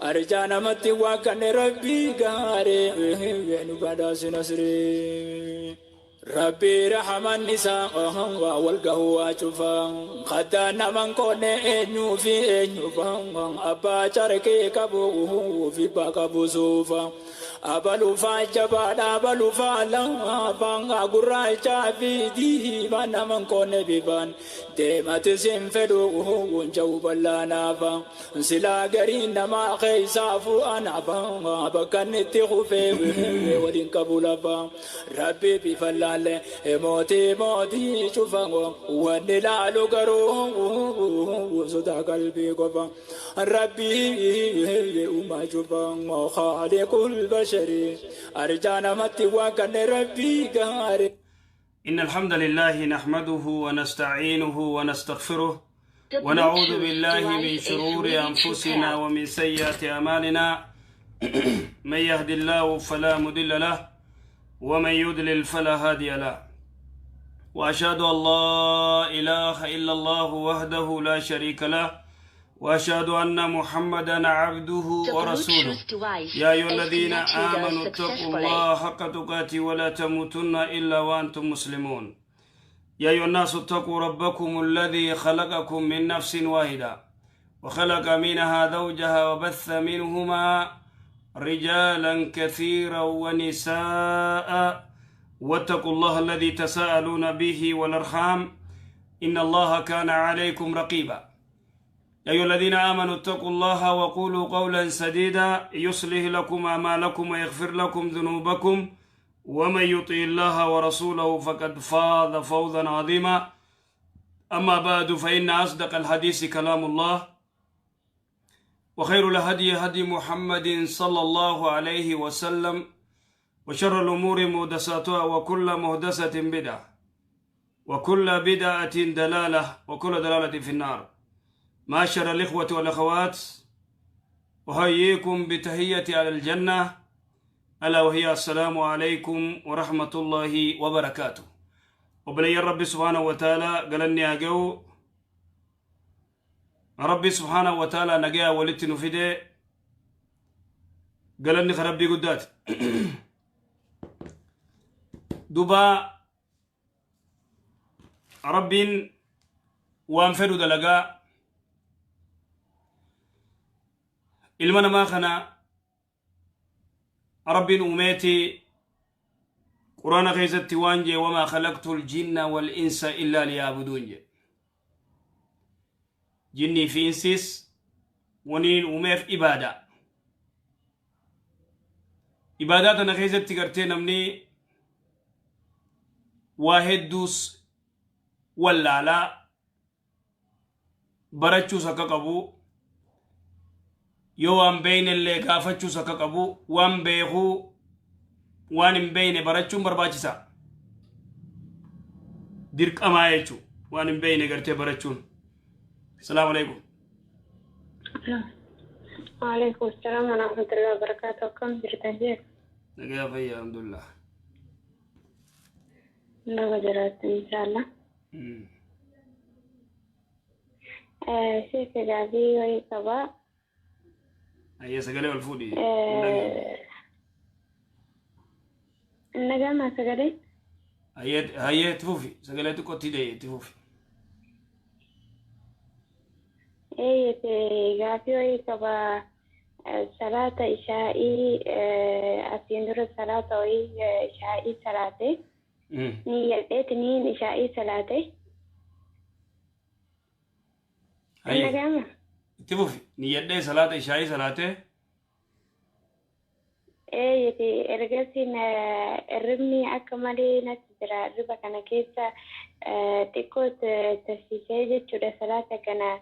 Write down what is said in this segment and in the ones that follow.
أرجانا متي وكان ربي قاري نبدا سنسري ربي رحمن نساء والقهوة شوفا خدانا من كون إنو في إنو فان أبا شاركي كبو في باكبو سوفا أبلو فاجبا أبلو فالا بانغا قراي شافي دي بانا من كون بيبان ديما تسين فدو ونجو بلانا فان سلا غرين ما خيسافو أنا بانغا بكان نتخفي ودين كبولا فان ربي بفلا موتي موتي شوفانغو ونلالو كرو وسودا قلبي قفا ربي وما شوفانغو خالق البشر أرجانا متي وكان ربي قاري. إن الحمد لله نحمده ونستعينه ونستغفره ونعوذ بالله من شرور أنفسنا ومن سيئات أعمالنا من يهد الله فلا مضل له ومن يضلل فلا هادي له وأشهد أن لا إله إلا الله وحده لا شريك له وأشهد أن محمدا عبده ورسوله يا أيها الذين آمنوا اتقوا الله حق تقاته ولا تموتن إلا وأنتم مسلمون يا أيها الناس اتقوا ربكم الذي خلقكم من نفس واحدة وخلق منها زوجها وبث منهما رجالا كثيرا ونساء واتقوا الله الذي تساءلون به والأرحام إن الله كان عليكم رقيبا يا أيها الذين آمنوا اتقوا الله وقولوا قولا سديدا يصلح لكم أعمالكم ويغفر لكم ذنوبكم ومن يطع الله ورسوله فقد فاز فوزا عظيما أما بعد فإن أصدق الحديث كلام الله وخير الهدي هدي محمد صلى الله عليه وسلم وشر الأمور محدثاتها وكل محدثة بدعة وكل بدعة دلالة وكل دلالة في النار. معاشر الإخوة والأخوات أحييكم بتحية على الجنة ألا وهي السلام عليكم ورحمة الله وبركاته. وبلي الرب سبحانه وتعالى قالني أجو ربي سبحانه وتعالى نجا ولدت نفيده قالني خربي قدات دبا رب وانفرد دلقا المنا ما خنا رب أميتي قرآن غيزت وانجي وما خلقت الجن والإنس إلا ليعبدون جني في إنسيس ونين أميف إبادات أنا غيزت تقرتين أمني واحد دوس ولا لا برچو سكاكبو يوان بين اللي قافتشو سكاكبو وان بيخو وان بين برچو برباچسا ديرك أمايچو وان بين قرتي برچون. السلام عليكم. وعليكم السلام ورحمة الله وبركاته. كم جرتين؟ نجا فيا الحمد لله. لا جرات إن شاء الله. شيء كجابي ويكبا. أيه سجلي والفودي. النجا ما سجلي. هي تفوفي سجلي تكوتي دي تفوفي. جابي ويكبا صلاة إشائي أسيندر صلاة وي إشائي صلاة. نية اثنين إشائي صلاة. هي تفوفي نية صلاة إشائي صلاة. يتي إرجعين الرمي أكملي نتدرى ربع كنا كيسا تكوت تسيسيد تود صلاة كنا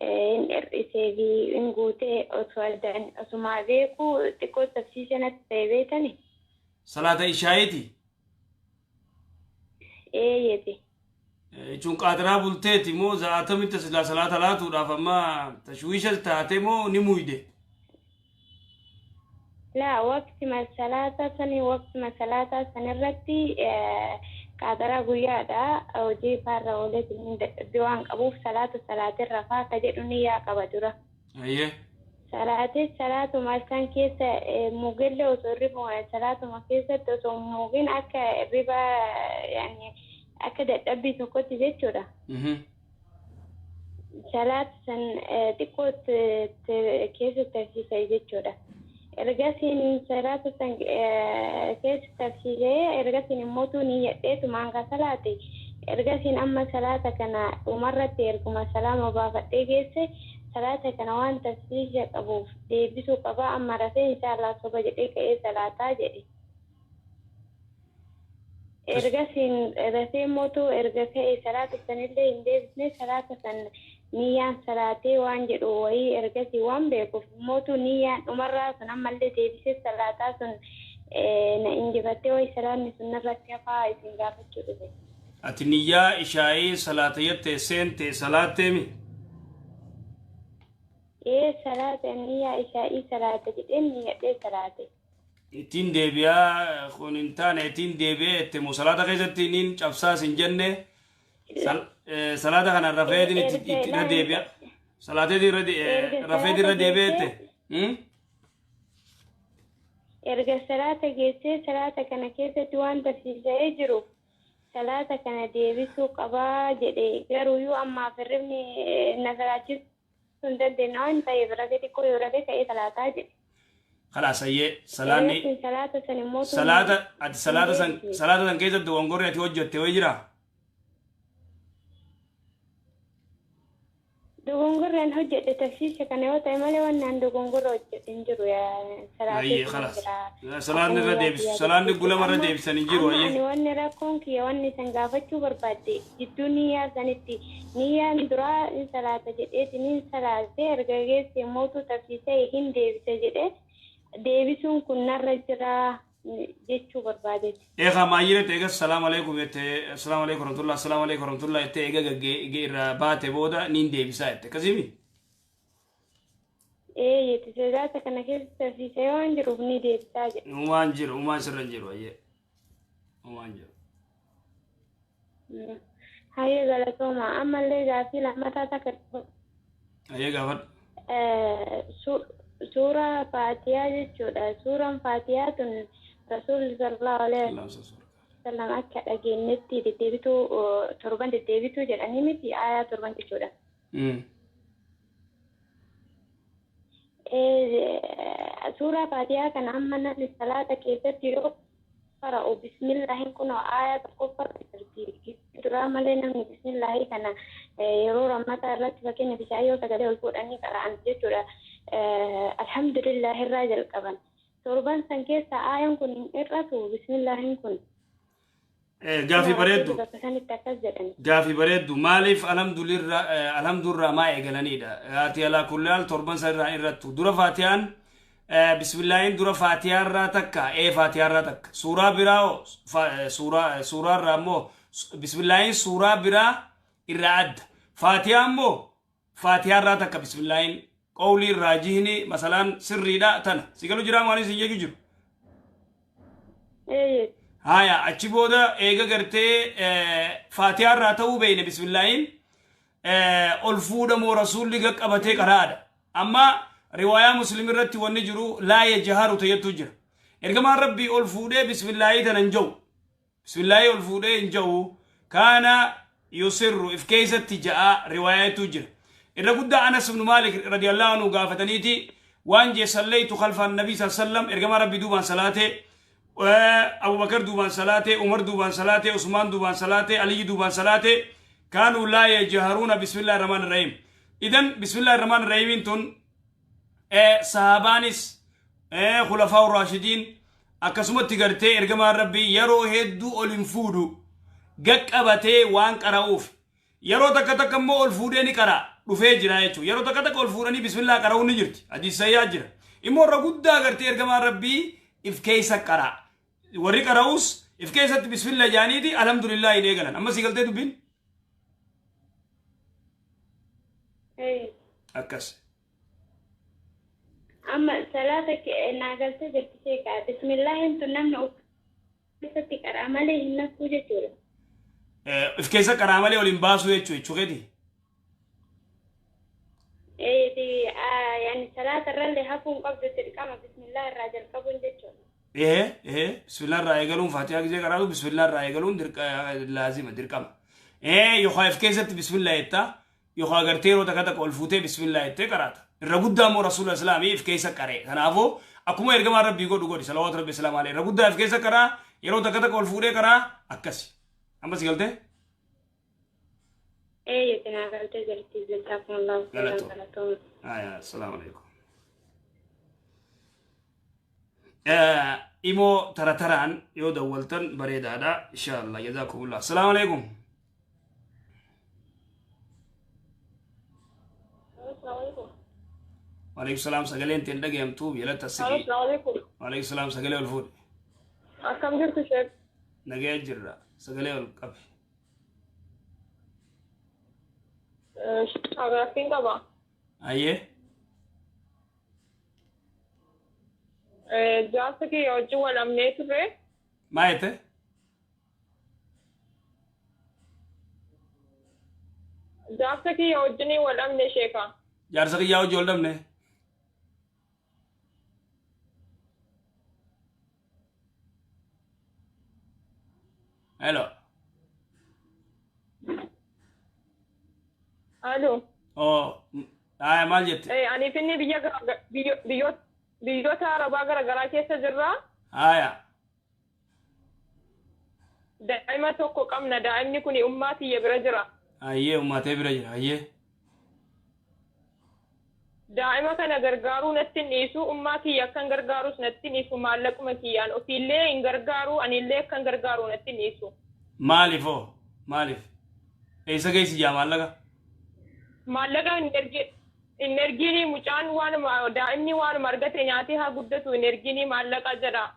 إن إرسيبي إن قوتي أسوالدان أسمع ذيكو تكوت تسيسنا تبيتني. صلاة إشائيتي. يتي. چون قادرا بولتيتي مو زعتم تسلا صلاة لا تورا فما تشويش التاتي مو نمويده. لا وقت ما الصلاة سني وقت ما الصلاة سنرتي قادرا قيادا أو جي فارا ولد من ديوان أبوف صلاة الرفاق كجرني يا كبدرة. أيه. salaatu malkan keessa mugille osoo riba salaatuma keessatti osoo mugin akka riba yani akka dadhabbii tokkotti jechuudha. Salaat san xiqqoo keessa tarsiisa jechuudha. Ergasiin salaata san keessa tarsiisee ergasiin immoo ni yedheetumaan ka salaate ergasiin amma salaata kana dhumarratti erguma salaama baafadhee geesse salaata kana waan tarsiisa qabuuf deebisuu qaba amma rafee inshallah soba jedhee ka'ee salaataa jedhe. Ergasiin rafee mootuu erga ka'ee salaata sanillee hin deebisne salaata san niyyaan salaatee waan jedhu wayii ergasii waan beekuuf mootuu niyyaan dhumarraa sun ammallee deebisee salaataa sun na injifattee wayii salaanni sun irratti hafaa isin gaafachuu dhufe. Ati niyyaa ishaa'ii salaata jettee seente salaatteemi? Salaata niyyaa ishaa'ii salaata jedhee niyyadhee salaate. Ittiin deebi'aa kun hin taane ittiin deebi'ee itti moo salaata keessatti niin cabsaas hin jenne salaata kana rafeetiin itti irra deebi'a salaateetiin rafeetiin irra deebi'eette. Erga salaata geessee salaata kana keessatti waan tarsiisa'ee jiru salaata kana deebisuu qabaa jedhee garuuyyuu ammaaf hirribni na salaachisu hin dandeenye waan ta'eef rafee xiqqoo yoo rafee ka'ee salaataa jedhe. خلاص هي سلاني صلاة صلاة كيف تدو انقرة توجه توجرا دوغونغور ان هجة تفسير كان يوتا يمالي وانا دوغونغور انجرو يا صلاة اي خلاص صلاة رديبس صلاة نقول مرة ديبس ننجرو اي انا وانا راكون كي وانا سنغافتشو بربادي جدو نيا سنتي نيا ندرا صلاة جدئت نين صلاة سيرغاقيس يموتو تفسيسي هين ديبس جدئت deebisuun kun narra jira jechuu barbaadeeti. Eegaa maayyireetti eegas salaamu alaikum jettee salaamu alaikum warahmatullah jettee eega gaggee irraa baate booda niin deebisaa jette akkasimi? Jetti salaata kana keessa tarsiisee waan jiruuf ni deebisaa jedhe. Waan jiru umaan sirra hin jiru ayyee umaan jiru. Hayyee galatooma ammallee gaaffii lammataa takka. Hayyee gaafadhu. Suuraa Faatiyaa jechuudha. Suuraan Faatiyaa tun Rasuulli sallallahu alaihi wasallam akka dhageenyetti deddeebituu torban deddeebituu jedhanii miti aayaa torban jechuudha. Suuraa Faatiyaa kana amma namni salaata keessatti yoo qara'u bismillahin kun aayaa tokkoffaa duraa malee namni bismillahi kana yeroo rammataa irratti fakkeenya bishaan yoo sagalee ol fuudhanii qara'an jechuudha. Alhamdulillah irraa jalqaban torban san keessa aayaan kun irratu bismillahin kun gaafi bareeddu maaliif alhamdulillah maa eegalanidha ati alaa kulli torban san irraa irrattu dura faatiyaan bismillahin dura faatiyaan irraa takka faatiyaan irraa takka suuraa biraa suuraa irraa immoo bismillahin suuraa biraa irraa adda faatiyaan immoo faatiyaan irraa takka bismillahin قولي راجيني مثلا سري لا تنا سيقولوا جرام واني سيجي جرو هايا أتشبودا إيجا قرتي فاتحة راتو بين بسم الله ألفودا مو رسول لك أبتي كرادا أما رواية مسلم رتي ونجرو لا يجهر تيتوجر إرجما ربي ألفودا بسم الله تنجو بسم الله ألفودا إنجو كان يسر في كيسة تجاء رواية توجر إذا قد أنس بن مالك رضي الله عنه قافتنيتي وانجي صليت خلف النبي صلى الله عليه وسلم إرجما ربي دوبان صلاته أبو بكر دوبان صلاته عمر دوبان صلاته عثمان دوبان صلاته علي دوبان صلاته كانوا لا يجهرون بسم الله الرحمن الرحيم إذن بسم الله الرحمن الرحيم تون صحابانس خلفاء الراشدين أكسمت تقرتي إرجما ربي يرو هدو أولنفودو قك أبتي وان قرأوف يرو تكتك مو أولفوديني قرأ رفيع جرايتو يرو تكتك أولفودني بسم الله قرأوني جرتي أدي سياجر إمو رقودة قرتي إرجما ربي إف كيسا قرأ وري قرأوس إف كيسا بسم الله جانيتي الحمد لله إليه قلن أما سيقلتي دبين أكس أما ثلاثة ناقلت جرتي بسم الله انتو نمنا أفكسة قرأ مالي هنا كوجة جورا إف كيسا قرأ مالي ولنباسو يتشو غيدي إيه دي يعني ثلاثة الرلي هكون قبضة الإقامة بسم الله الراجل قبل جتشون. ايه بسم الله الرحمن الرحيم فاتحه كده قرأوا بسم الله الرحمن الرحيم لازم دركم يخاف كيست بسم الله يتا يخا غرتيرو تكتك والفوتي بسم الله يتا قرات الرغدا مو رسول الله صلى الله عليه وسلم في كيس قري خنافو اكو يرغما ربي غدو صلوات ربي السلام عليه الرغدا في كيس قرا يرو تكتك والفوتي قرا اكسي ام بس قلت إيه تناقلت جلتي جزاكم الله خيرا. السلام عليكم إيمو ترى يو دولتن بريد هذا إن شاء الله جزاكم الله السلام عليكم. السلام عليكم. وعليكم السلام سجلين تندق يوم توب يلا تسجي. السلام عليكم. وعليكم السلام سجلين الفود. أكم جرت شيء؟ نجاي جرا سجلين الكاب. أنا فين كبا؟ أيه. جالس كي يوجو الأمنية تبى؟ ما يته؟ جالس كي يوجني والأمنية شيكا. جالس كي ياو جولدم نه. هلو. ألو. مال جت. أنا فيني بيجو ترى بعرف غراكي سجرا. دائما توكو كمنا دائما نكوني أمتي يبرجرا. أمتي يبرجرا دائما كان غرغارو نتنيسو أمتي يكن غرغارو نتنيسو مالك مكيان وفي اللي إن غرغارو أني اللي كان غرغارو نتنيسو. مالف. إيسا كيسي جامالك. مالك إنرجيني مجان وان دائمني وان مرغتي نياتي ها قدتو إنرجيني مالك أجرا.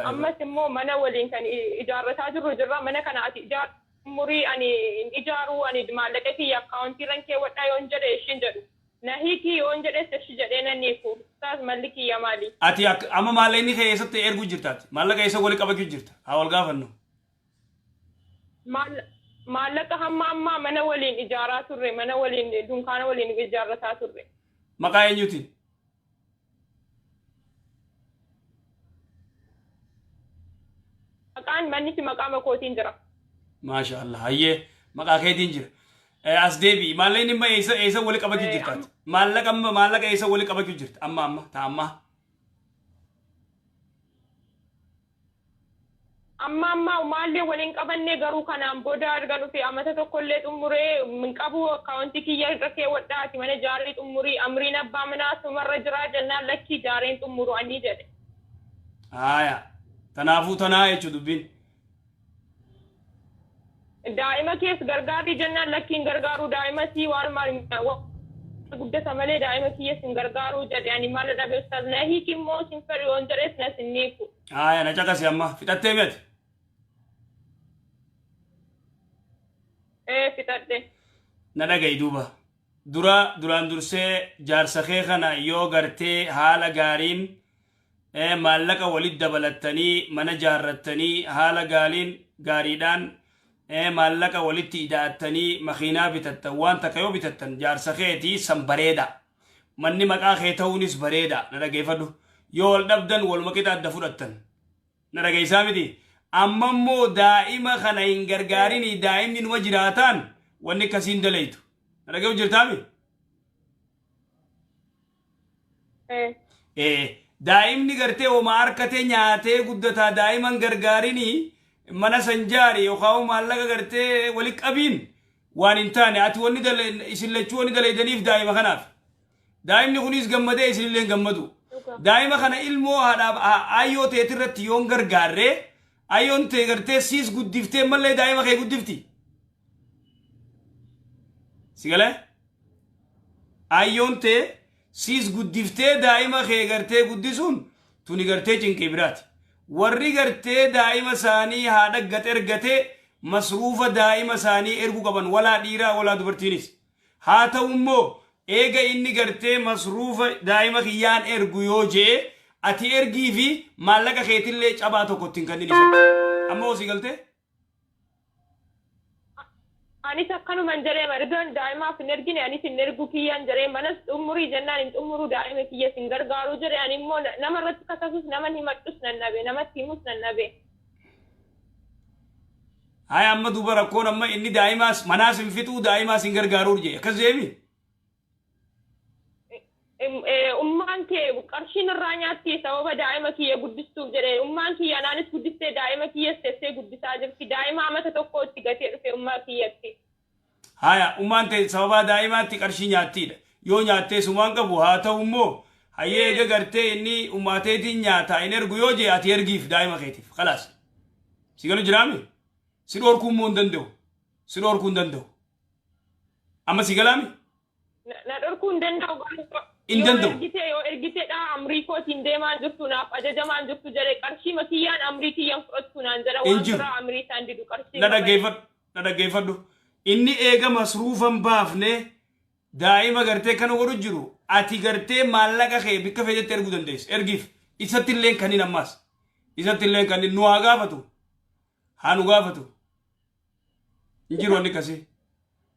أما سمو منا ولين كان إجارة تاجر جرا منا كان إجار مري أني إجارو أني مالك كي أكاونتي رنكي وتا ينجر إيشنجر نهي كي ينجر إستشجرنا نيكو تاز مالكي يا مالي. أما ماليني خي إيسا تيرجو جرتات مالك إيسا قولي كبكي جرت هاول غافنو. مالك هم أما منا ولين إجارة ترى منا ولين دكان ولين إجارة ترى. مكاين يوتي. مكان مني في مكان كوتين جرا. ما شاء الله هيه مكان كوتين جرا. أصدبي مالين ما إيسا ولي كبكي جرتات. مالك إيسا ولي كبكي جرت أما تامه. أما مالي ولين كابني غرو كنام بودار غرو في أمته تقولت أموري من كابو كاونتي كي يركي وداتي من جاري أموري أمرنا بامنا سمر رجرا جنا لكي جارين أمورو أني جد. تنافو تناي تدبين. دائما كيس غرغاري جنا لكي غرغارو دائما سي وار مار قد سمالي دائما كيس غرغارو جد يعني مال ده بيستاذ نهي كي مو سنفر يونجرس نسنيكو. أنا جاكا سيما في تتبت. fitadde na dhaga'i duuba duraan dursee jaarsa kee kana yoo gartee haala gaariin maallaqa walit dabalattanii mana jaarrattanii haala gaariidhaan maallaqa walitti ida'attanii makiinaa bitattan waan takka yoo bitattan jaarsa keetii san bareeda manni maqaa kee ta'uunis bareeda na dhageeffadhu yoo wal dhabdan waluma qixa adda fudhattan na dhageessaa miti amma immoo daa'ima kana hin gargaarini daa'imni numa jiraataan wanni akkasiin dalaytu na dhageessu jirtaami daa'imni gartee homaa harkatee nyaatee guddataa daa'iman gargaarini mana sanjaari yookaan maallaqa gartee wali qabiin waan hin taane ati wanni isin lachuu wanni dalaydaniif daa'ima kanaaf daa'imni kunis gammadee isinillee gammadu daa'ima kana ilmoo haadhaaf ayyoo teetirratti yoon gargaarree ayyoon tee gartee siis guddiftee mallee daa'ima kee guddifti sigalee ayyoon tee siis guddiftee daa'ima kee gartee guddisuun tuni gartee cinqii biraati warri gartee daa'ima isaanii haadha gad ergatee masruufa daa'ima isaanii ergu qaban walaa dhiiraa walaa dubartiinis haa ta'u immoo eega inni gartee masruufa daa'ima kiyyaan ergu yoo jee ati ergii fi maallaqa keetillee cabaa tokko ittiin kanneen isatti amma hosii galtee anis akkanuman jaree margan daa'imaaf hin ergine anis hin ergu kiyyaan jaree manas xumurii jennaan hin xumuruu daa'ima kiyya sin gargaaruu jaree ani immoo nama irratti kakasus nama himadhus nannabe namatti himus nannabe. Hai amma duuba rakkoon amma inni daa'imaas manaas hin fixuu daa'imaas hin gargaaruu jee akkas deemi. Ummaan kee qarshiin irraa nyaatti sababa daa'ima kiyya guddistuuf jedhee ummaan kiyya anaanis guddistee daa'ima kiyya teessee guddisaa jirti daa'ima amata tokko itti gatee dhufe ummaa kiyyatti. Haya ummaan ta'e sababa daa'imaatti qarshii nyaattiidha yoo nyaattee sumaan qabu haa ta'u immoo hayyee eega gartee inni ummaateetiin nyaataa hin ergu yoo jee ati ergiif daa'ima keetiif khalaas si galu jiraami si dhorkuu immoo hin danda'u si dhorkuu hin danda'u amma si galaami. Na dhorkuu hin danda'u. Indandau. Yoo ergitee dha amrii kootiin deemaan jirtu naaf ajajamaan jirtu jedhee qarshii makiyyaan amrii kiyyaan fudhattu naan jedha waan biraa amrii isaan didu qarshii. Na dhaggeeffadhu. Inni eega masruufan baafne daa'ima gartee kana godhu jiru ati gartee maallaqa kee bikka feetetti erguu dandeessa ergiif isatti illee kanin ammaas isatti illee kanin nu haa gaafatu haa nu gaafatu injiru wanni kasii.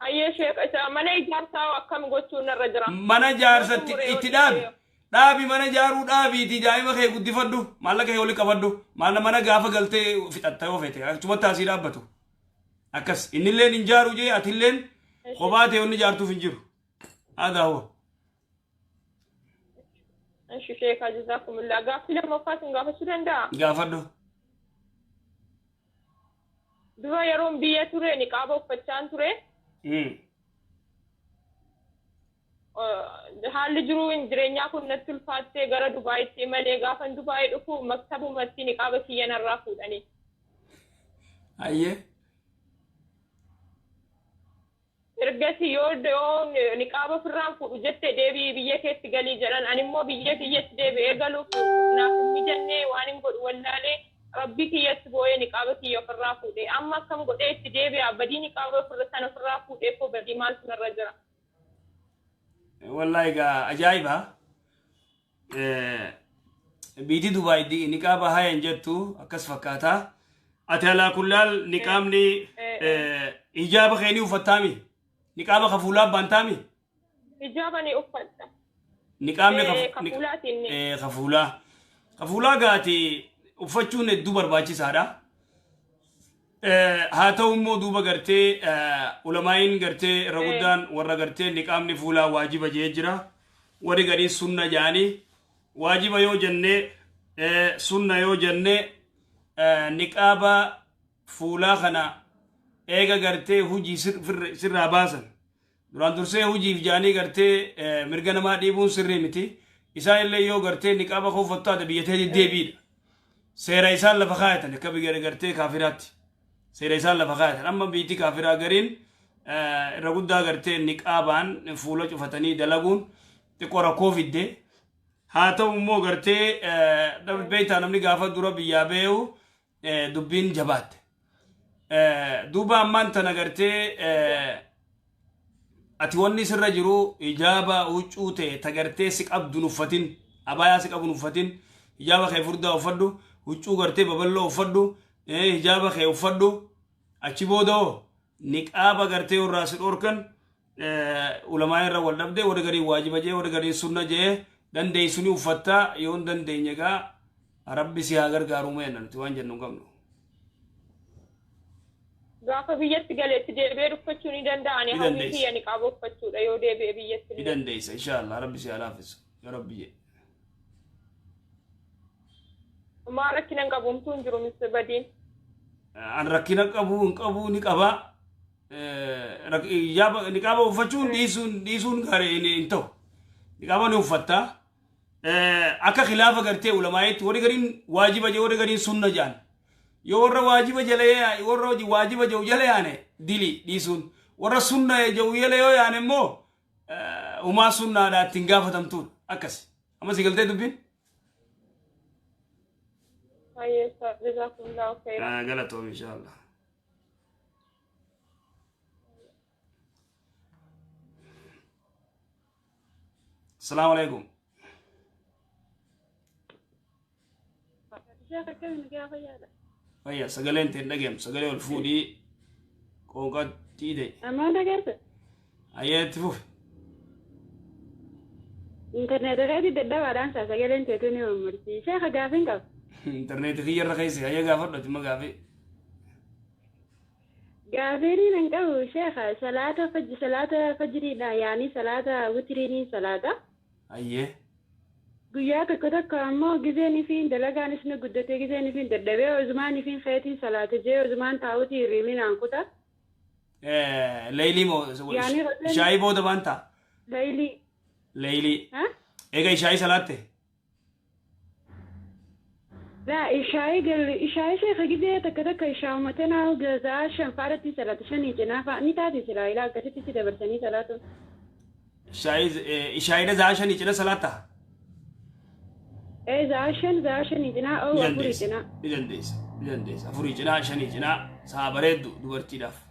Ayyee sheekh isa mana ijaarsaa akkam gochuun irra jira. Mana ijaarsatti itti dhaabi mana ijaaruu dhaabiiti daa'ima kee guddifadhu maallaqa kee oli qabadhu mana gaafa galtee fixatta yoo feete achumatti asii dhaabbatu akkas innilleen hin jaaru jee atilleen kophaa ta'e onni jaartuuf hin jiru aadaa huwa. Ashi sheekh jazakumullah gaaffii lammaffaa sin gaafachuu danda'a. Gaafadhu. Dura yeroon biyya ture niqaaba uffachaan ture. Haalli jiruu jireenyaa kun natti ulfaattee gara Dubaayitti malee gaafan Dubaayii dhufu maktabumatti niqaaba kiyyan irraa fuudhanii. Ayyee. Ergasii yoo niqaaba ofirraan fuudhu jettee deebii biyya keetti galii jedhan ani immoo biyya kiyyatti deebi'ee galuuf naaf hin mijannee waan hin godhu wallaalee rabbi kiyyatti boo'ee niqaaba kiyya ofirraa fuudhee amma akkam godhee itti deebi'a badii niqaaba ofirraa fuudhee koo badii maaltu narra jira. Wallahi egaa ajaa'iba biitii Dubaayii niqaaba hayan jettu akkas fakkaata ati alaa kullaal niqaabni hijaaba keenii uffattaami niqaaba kafuulaa bantaami. Hijaaba ni uffatta. Niqaabni kafuulaa gaati uffachuun hedduu barbaachisaadha. Haa ta'u immoo duuba gartee ulamaayin gartee irra guddaan warra gartee niqaabni fuulaa waajiba jee jira warri gadiin sunna jaanii waajiba yoo jennee sunna yoo jennee niqaaba fuulaa kana eega gartee hujii sirraa baasan duraan dursee hujiif jaanii gartee mirga namaa dhiibuun sirrii miti isaan illee yoo gartee niqaaba koo uffattu biyyatee deebiidha seera isaan lafa kaayatan akka biyya gartee kaafiraatti. Seera isaan lafa kaayatan amma biitii kaafiraa gariin irra guddaa gartee niqaabaan fuula cufatanii dalaguun xiqqoo rakkoo fidde haa ta'u immoo gartee beektaa namni gaafa dura biyyaa bee'u dubbiin jabaatte duuba ammaan tana gartee ati wanni sirra jiru hijaaba huccuu ta'e ta gartee si qabdu uffatin abaayaa si qabu uffatin hijaaba kee furdaa uffadhu huccuu gartee baballoo uffadhu hijaaba kee uffadhu achi boodoo niqaaba gartee irraa si dhorkan ulamaa irra wal dhabde warri garii waajiba jee warri garii sunna jee dandeeysuni uffattaa yoo hin dandeenye egaa rabbi si haa gargaaru meenna nuti waan jennu qabnu. Gaafa biyyatti galeetti deebi'ee uffachuu ni danda'ani hawwi kiyya niqaaba uffachuudha yoo deebi'ee biyyatti. Ni dandeessa inshaallah rabbi si haa laaffisu yaa rabbi jee. Maa rakkina qabumtuu hin jiru Mr. Badiin. An rakkina qabu ni qaba. Niqaaba uffachuun dhiisuun gaarii hin ta'u. Niqaaba ni uffatta. Akka khilaafa gartee ulamaayetti warri gariin waajiba jee warri gariin sunna jaan. Yoo warra waajiba jau jala yaane dili dhiisuun warra sunna jau jala yoo yaane immoo umaa sunnaadhaa ittiin gaafatamtuudha akkas. Amma si galtee dubbiin? Jazakumullahu khairan. Galatoom inshallah. Assalamu alaikum. Fayya sagaleen teen dhageem sagalee ol fuudhii qoonqaa تيدي أما أنا قلت أيات فوف إنترنت غادي تدور عن سجل أنت توني ومرتي شيخ قافين قف إنترنت غير رخيصة هي قافر ما قافي قافيني ننقو شيخ صلاة فجرنا يعني صلاة وتريني صلاة أيه guyyaa tokko tokko ammoo gizeen ifiin dalagaanis na guddatee gizeen ifiin dadhabee ozumaan ifiin feetiin salaate jee ozumaan taa'uti hirriminaan kuta. ليلي مو شاي بود بانتا ليلي ها؟ إيه شاي سلاته لا إشاي شيخ جدي تكتك إشاو متنا وجزاء شنفارتي صلاة شني جنافة نتادي سلا إلى قتتي تدبرتني صلاة شاي ده زاشن يجنا سلاته إيه زاشن يجنا أو أفوري جنا بجنديس أفوري جنا عشان يجنا سابريد دورتي داف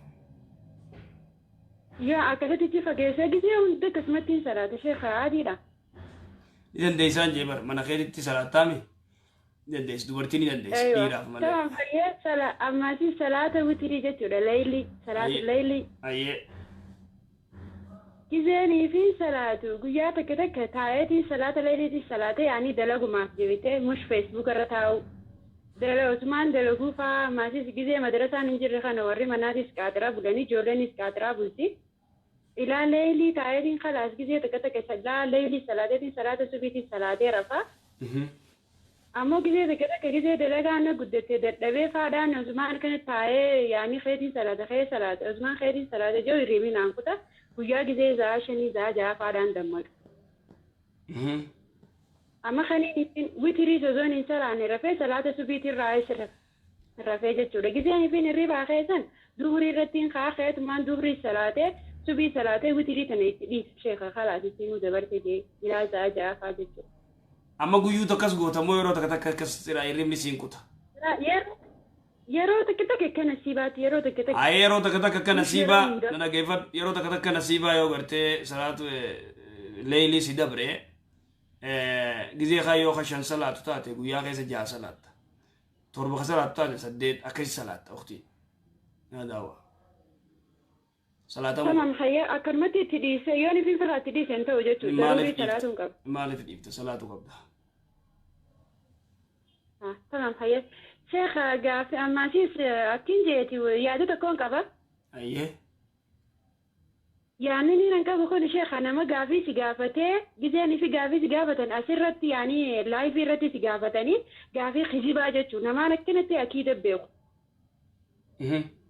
يا أكلتي تفقيسة جدي وندك اسمتي صلاة شيخ عادي لا بجنديسان جبر من خير اتصالات تامي بجنديس دورتيني بجنديس أيوة ديراف ماله تمام هي صلاة أما في صلاة وتري جتولا ليلي صلاة الليلي أيه كيزاني في صلاة قياتك كده تايتي صلاة ليلتي صلاة يعني دلقوا ما جبته مش فيسبوك رتاو دلقوا عثمان دلقوا فا ما شيء كذا مدرسة ننجر خنا وري منادي سكاترا بلاني جولاني سكاترا بلسي إلى ليلي تايتي خلاص كذا تكتك صلاة ليلي صلاة سبيتي صلاة رفا أما كذا دلقا أنا قدرت دلبي فادان عثمان كان تاي يعني خيري صلاة عثمان خيري صلاة جو يريمين عنكتا guyyaa gizee zaa shanii zaa jaafaadhaan dammaqe. Amma kaniin ittiin witirii sozoon hin salaanne rafee salaata subiitiin raayis rafee jechuudha. Gizeen ifin hirribaa keessan duhurii irrattiin kaa'eetumaan duhurii salaatee subii salaatee witirii tana itti dhiisu sheeka khalaas ittiin dabartee jee ilaa zaa jaafaa jechuudha. Amma guyyuu tokkas gootamoo yeroo takka akkas hirribni siin kuta. Yeroo takka kana siibaati yeroo takka. Yeroo takka kana siibaa nana geeffadhu yeroo takka kana siibaa yoo gartee salaatu leeyilii si dabre gizee kaayoo kashan salaatu taate guyyaa keessa jaha salaatta torba ka salaatu taate saddeet akkasi salaatta waqtii naadaawa. Salaata tamam hayya akkanumatti itti dhiise yoo ni finfiraa itti dhiise ta'u jechuudha daruurii salaatuun qaba. Maaliif dhiifte salaatu qabda. Tamam hayya. شيخ قاف أما شيء أكين جيتي ويادو تكون كذا. أيه. يعني نحن كذا بقول شيخ أنا ما قافي سقافته جزاني في قافي سقافة أسرت يعني لايف رتي سقافتني قافي خجيبة جتشو نما نكنت أكيد بيو.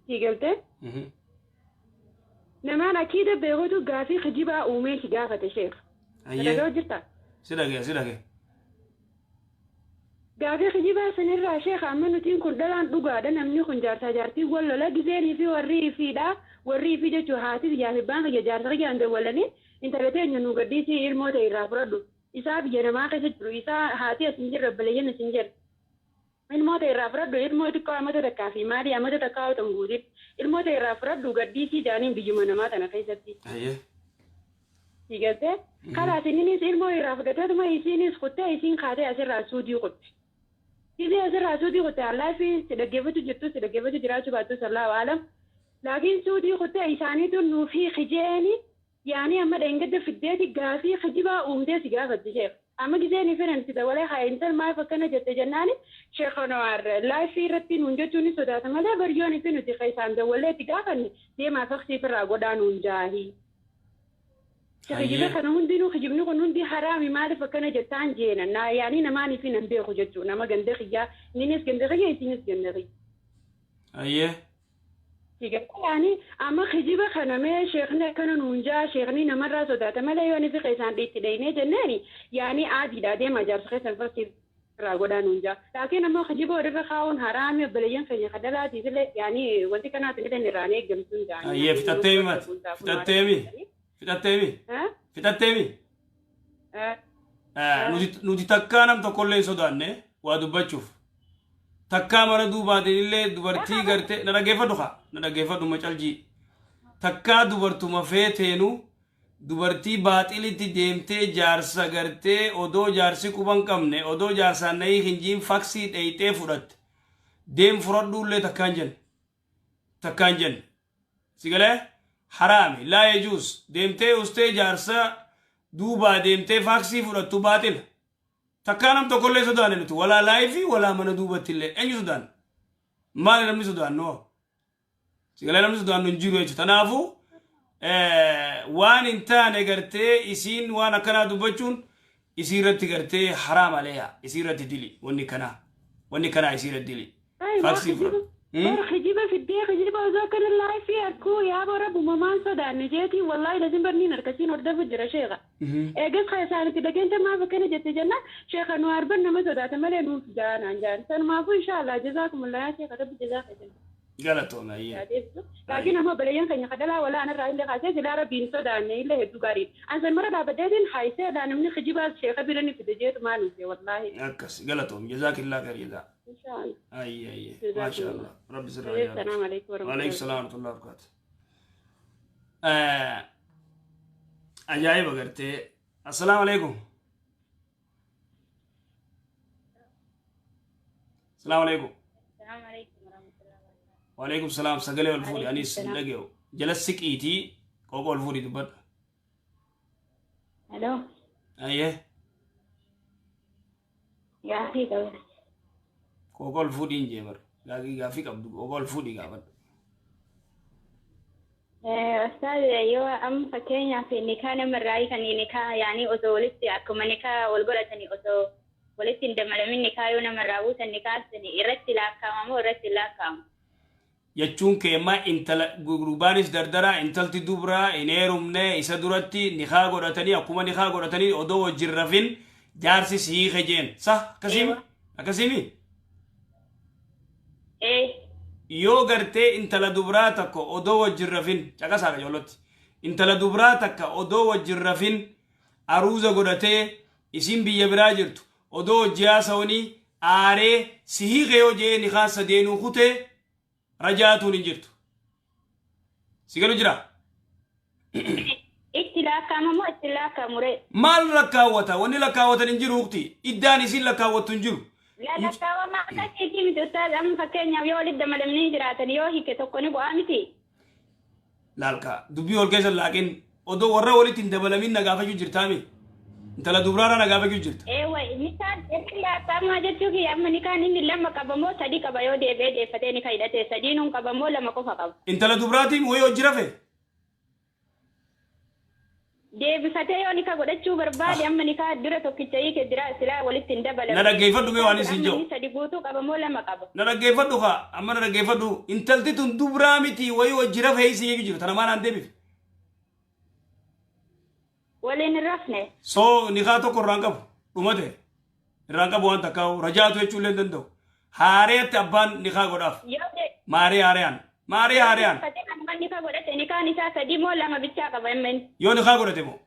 تيجلته. نما أكيد بيو تو قافي خجيبة أمي سقافة شيخ. أيه. هذا جرتا. سيدك. قافي خجيبة سنرى شيخ أما نتين كل دلان دوغا دنا مني خن جارتي ولا لا جزاني في وري في جتو هاتي جافي بان جارتي عند ولني انت لتين ينو قديسي الموت يرافردو إساب جنما كسجلو إسا هاتي أسنجر بلين سنجر الموت يرافردو الموت كامة تكافي ماري أما تكاو تنبوزي الموت يرافردو قديسي جانين بيجمنا ما تنفيستي أيه تيجته خلاص إني الموت يرافردو ما يسيني سكوتة يسين خاتي أسر رسودي قط إذا أسر رسودي قط الله في سدقيفتو جتو سدقيفتو جراتو باتو صلى الله عليه لكن سودي قط إساني تنو في خجاني يعني أما دينقد في الديت قافي خجبا أمدي سقافة شيخ أما جزاني فرن كده ولا خا إنسان ما فكنا جت جناني شيخ نوار لا في رتين ونجتوني سودات ما لا بريوني فينو تخيسان ده ولا تقافني دي ما فخسي في الرقودان ونجاهي خجبا كانوا هندينو خجبنو كانوا هندي حرامي ما لا فكنا جتان جينا نا يعني نماني فينا بيخو جتو نما جندخيا نينيس جندخيا يسينيس جندخي أيه يعني أما خجيبة خنامة شيخنا كانوا نونجا شيخني نمرة سودات ما لا يعني في قيسان ديت دينه جناني يعني عادي ده ما جالس قيسان فسير راغودا نونجا لكن أما خجيبة ورفع خاون حرام بليان في خدلات يزل يعني وانت كنا تقدر نراني جمسون جاني أيه في تتمي نودي تكانم تقولي سودانه وادوبتشوف takkaa mana duubaatiin illee dubartii garte na dhageeffadhu macalji takkaa dubartuma feeteenu dubartii baaxilitti deemtee jaarsa gartee odoo jaarsi quban qabne odoo jaarsaan nayii hinjiin faksii dheeyxee fudhatte deem fudhadhuullee takkaan jen سيقله حرامي لا يجوز ديمتي أستي جارسا دوبا ديمتي فاكسي فرطو باطل تكانم تقول لي سودان لتو ولا لايفي ولا من دوبا تلي أني سودان ما لنمني سودان نو سيقله لنمني سودان ننجيرو يجو تنافو وان انتا نغرتي اسين وانا كنا دوبچون اسيرت غرتي حرام عليها اسيرت ديلي وني كنا اسيرت ديلي فاكسي خجيبة في الدية خجيبة وذاكر الله في أكو يا أبو رب ومامان صدى نجيتي والله لازم برني نركسين ورده في الجرى شيخة قص خيسانة كده كنت ما فكنا جت جنة شيخة نوار برنا ما صدى تملي نوف جان عن جان سن ما فو إن شاء الله جزاكم الله يا شيخة رب جزاك جنة غلطوا ما هي لكن هم بليان كان يخدلا ولا أنا رأي لك عزيز لا ربي صدى نيله هدو قاري أنا مرة لا بدين حيسة أنا من خجيبة شيخة برني في الدجيت ما نسي والله أكس غلطوا جزاك الله خير جزاك إن شاء الله أي ما شاء الله رب يسر السلام عليكم ورحمة الله وعليكم السلام ورحمة الله وبركاته أجايب قرتي السلام عليكم السلام عليكم السلام عليكم ورحمة الله وبركاته. وعليكم السلام سجلي والفولي أنيس لقيو جلسك إيتي كوكو الفولي دبر ألو أيه يا أخي دولة كوكو الفولي إنجيمر لقي غافيك أبدو كوكو الفولي قابل أستاذ أيوة أم فكينا في النكاح من رأي كان النكاح يعني أزولتي أكما نكاح والقرة أزو ولتي عندما من نكاح يونا من راوس النكاح سني إرتي لا كام مو إرتي لا كام يجون كيما إنتل غروبانيس دردرا إنتلتي دوبرا إنيرومنه إسدورتي نخا غورتني أكما نخا غورتني أدو وجرفين جارسي سي خجين صح كسيمي أكسيمي إيه yoo gartee intala dubraa takka odoo wajjin rafin caqasaa jolotti intala dubraa takka odoo wajjin rafin aruuza godhatee isin biyya biraa jirtu odoo wajjiyaa sawanii aaree si hiiqee yoo jee ni kaasa deenuu kutee rajaatuun hin jirtu si galu jira اتلاكا مو اتلاكا مري maal lakkaawwata wanni lakkaawwatan hin jiru ukti iddaan isin lakkaawwattu hin jiru لا لا كاوا ما كتي من أستاذ أم فكينا يولد دم لمني جراتن يوهي كتوكني بوامتي laalka dubbii ol keessa laakin odoo warra walitti hin dabalamin nagaafachuu jirtaami intala dubraara nagaafachuu jirta ايوه مثال اتلاكا ما جتوكي أما نكان إني لما كبمو سدي كبايو دي بيد فتاني كايدتي سدينون كبمو لما كوفا كب intala dubraatiin wayii hojii rafe دي بفتايو نكا قدتشو بربادي أما نكا درة توكيتشي كدرا سلا ولد تندبل na dhaggeeffadhu mee waan isin jiru سدي قوتو كبمو لما كب na dhaggeeffadhu kaa amma na dhaggeeffadhu intalti tun dubraa miti wayii hojii rafe isin eegi jiru tana maanaan deebif ولين الرفنة soo nikaa tokko irraan qabu dhumate irraan qabu waan takkaawu rajaatu jechuu illee danda'u haareetti abbaan nikaa godhaaf يودي maaree haareyaan فتاة أما نكا قدتشي نكا نسا سدي مو لما بيتشا كبمن yoo nikaa godhate moo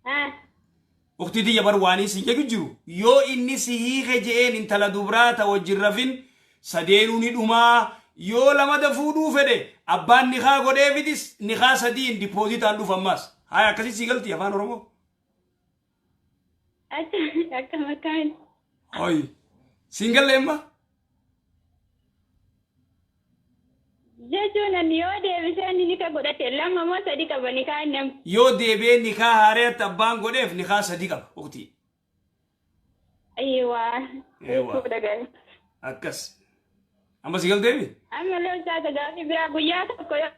ها ukti tiyya bar waanii si eegi jiru yoo inni si hiike je'een intala dubraa ta wajjin rafin sadeenuu ni dhumaa yoo lamada fuudhuu fedhe abbaan nikaa godheefitis nikaa sadiin dippoozitaan dhuuf ammaas haya akkasii si galti afaan oromoo أكما كان hoy siin galle emma jechuun ani yoo deebisee ni ka godhate lama moo sadi qaba ni kaa nam yoo deebee nikaa haareetti abbaan godheef nikaa sadii qaba ukti aywa Eewwa. daga akkas amma si galteemi amma loo saata gaafi biraa guyyaa tokko yoo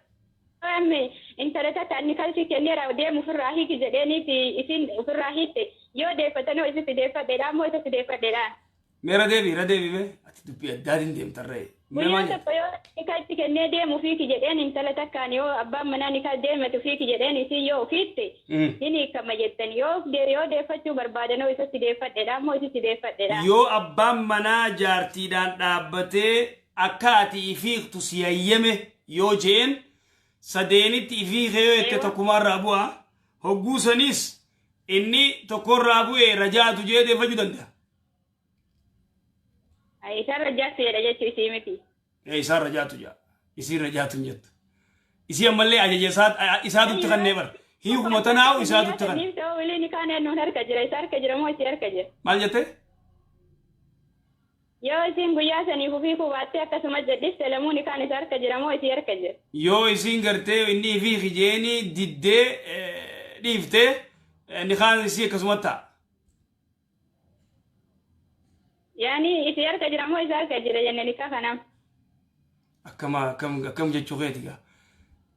amme intarata taani kalsi kenneera deemu ofirraa hiiki jedheeniiti isin ofirraa hiitte yoo deeffatanii isitti deeffadheedha moo isitti deeffadheedha mee irra deebi mee ati dubbii addaatiin deemtarree mee guyyaa maal tokko yoo nikatti kennee deemu fiiki jedheen intala takkaan yoo abbaan manaa nikaa deematu fiiki jedheen isin yoo ofiitte hini kama jettan yoo deeffachuu barbaadanoo isatti deeffadheedha moo isitti deeffadheedha yoo abbaan manaa jaartiidhaan dhaabbatee akka ati ifiiqtu si hayyame yoo jeen sadeenitti ifiiqee yoo itti tokkumaarraa bu'a hogguu sanis inni tokkorraa bu'ee rajaatu jee deeffachuu danda'a. isaan rajaatu jedha jechuu isii miti isaan rajaatu jaa isiin rajaatu hin jettu isii ammallee ajaja isaatutti kannee bara hiikuma tanaa'u isaatutti kan wili ni kaan nuun harka jira isa harka jira moo isii harka jira maal jette Yoo isin guyyaa sanii fufii kubaattee akkasuma jedhis Salamuun kaan isa harka jira moo isii harka jira? yoo isin gartee inni fi hijeeni diddee dhiiftee ni kaan isii akkasuma ta'a. Yaani isii harka jira moo isa harka jira jennee nikaa kanam? Akkam jechuu keeti gaa.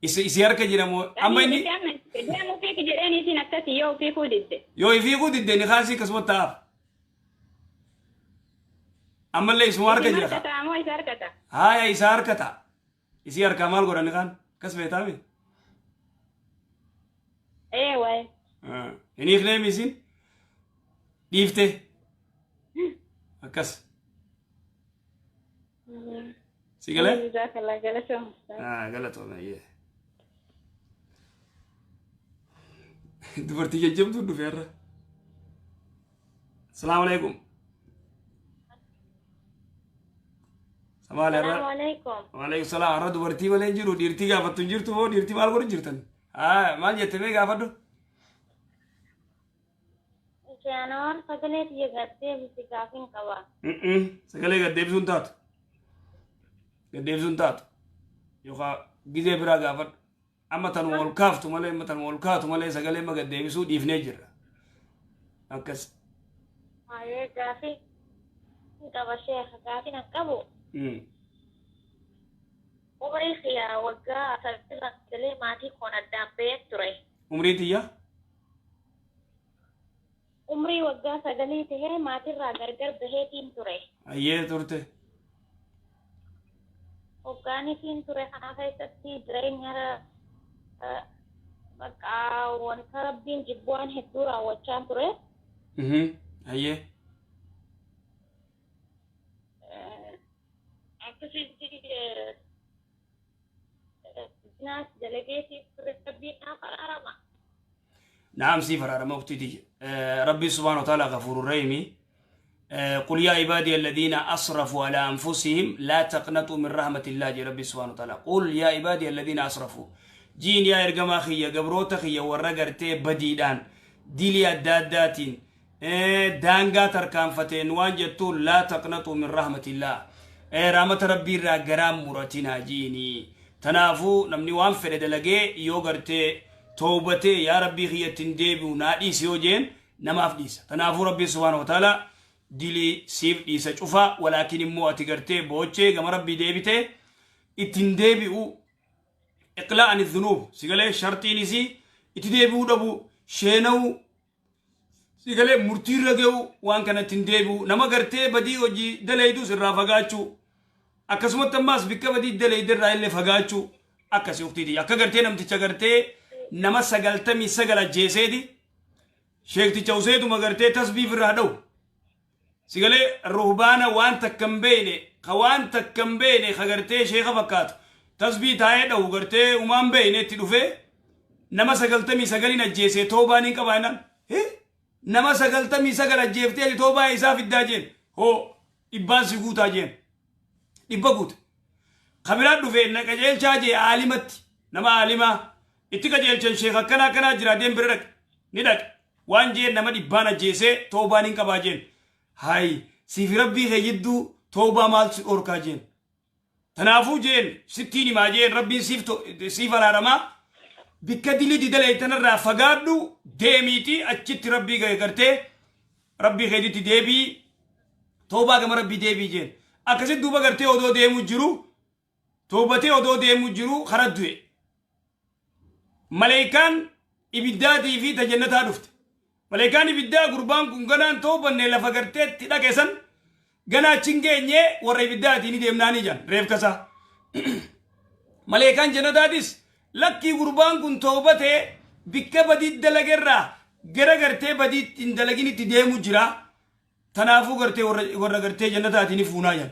Isii harka jira moo amma inni. Deemu fiiki jedheen isin akkasii yoo fiikuu didde. Yoo fiikuu didde ni kaan isii akkasuma ta'aaf. Ammallee isuma harka jira. Isa harka moo isa harka ta'a? Haaya isa harka ta'a. Isii harkaa maal godhan ni kaan akkas beetaa bee. Waay. Inni hiiknee isin dhiiftee. Akkas. Si galee? Jazakallah galatoom. Galatoome yee. Dubartii jajjabtuu dhufeerra. Salaamu alaikum. Salaamu alaikum. Waalaikum salaam. Har'a dubartii malee jiru dhiirtii gaafattu hin jirtu moo dhiirtii maal godhu jirtan? Maal jette mee gaafadhu? Jaanawaan sagalee biyya gaddeebisi gaafin qaba. Sagalee gaddeebisuun taatu. Gaddeebisuun taatu. Yookaan gizee biraa gaafadhu. Amma tanuma ol kaaftu malee sagalee ma gaddeebisuu dhiifnee jirra. Akkas. Maayee gaafii qaba sheekha gaafin qabu. Umrii kiyyaa waggaa sagal galee maatii koon addaan ba'ee ture. Umrii tiyya? Umrii waggaa sagalii tahee maatirraa gargar baheetiin ture. Ayyee turte. Hoggaanitiin ture kana keessatti jireenya maqaa wanta rabbiin jibbuwaan hedduu raawwachaa ture. Ayyee. Akkasitti naas dalageetiif ture rabbiin naaf araarama. نعم سيفر على موقتي ربي سبحانه وتعالى غفور رحيم قل يا عبادي الذين أسرفوا على أنفسهم لا تقنطوا من رحمة الله جي ربي سبحانه وتعالى قل يا عبادي الذين أسرفوا جين يا إرقما خيا قبروتا خيا ورقرتي بديدان ديليا داداتين دانغا تركان فتين وانجتو لا تقنطوا من رحمة الله رحمة ربي را قرام مرتنا جيني تنافو نمني وانفرد لغي يوغرتي توبتي يا ربي خي تنديبو نادي سيوجين نما افديس تنافو ربي سبحانه وتعالى ديلي سيف ديسا شوفا ولكن مو اتغرتي بوچه غم ربي ديبيتي اتنديبو اقلاع عن الذنوب سيغلي شرطي نسي اتديبو دبو شينو سيغلي مرتي رغيو وان كان تنديبو نما غرتي بدي وجي دليدو سرا فغاچو اكسمت ماس بك بدي دليد رايل فغاچو اكسي وقتي دي اكغرتي نمتي چغرتي نما سغلتمي سغلا جيسيدي شيخ تشوسيدو مغرتي تسبيح رادو سيغلي الرهبانه وان تكمبيني خوان تكمبيني خغرتي شيخ فكات تسبيح تاي دو غرتي امام بيني تدوفي نما سغلتمي سغلينا جيسي توباني كباينا نما سغلتمي سغلا جيفتي توبا اساف الداجين هو ابان سغوتا جين ابغوت خبرات دوفي نكجيل شاجي عالمت نما عالمه اتكا جيلچن شيخ كنا جرا دين برك ندك وانجي نما دبانا جيسه توبانين كباجين هاي سيف ربي هيدو توبا مال اوركا جين تنافو جين ستيني ما جين ربي سيف الارما بكدلي دي دليتن رافغادو ديميتي اچت ربي غيرتي ربي هيدي ديبي توبا غم ربي ديبي جين اكسي دوبا غرتي اودو ديمو جرو توبتي اودو ديمو جرو خردوي ملائكان إبدادي في تجنتها دفت ملائكان إبدا قربان كنغنان توبا نيلا فقرتت تدا كيسن غنا چنگه نيه ور إبدادي ني ديمناني جان ريف كسا ملائكان جنتا ديس لكي قربان كن توبته بكا بديد دلگرا گرا گرته بديد اندلگيني تديمو جرا تنافو گرته ور گرته جنتا تيني فونا جان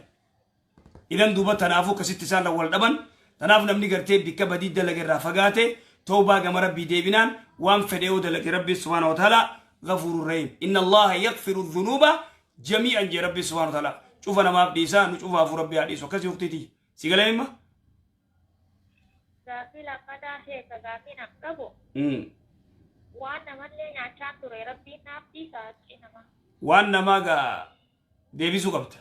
إذن دوبا تنافو كسيتسان لول دبن تنافو نمني گرته بكا بديد دلگرا فقاته توبا كما ربي ديبنان وان فديو دلك ربي سبحانه وتعالى غفور رحيم إن الله يغفر الذنوب جميعا جي ربي سبحانه وتعالى شوف أنا ما بديسا نشوف أفو ربي حديث وكذي وقتي سيقال إما غافي لقدا هيك غافي نقبو وانا ملي نعشان تري ربي نابديسا إنما وانا ما ديبسو قبت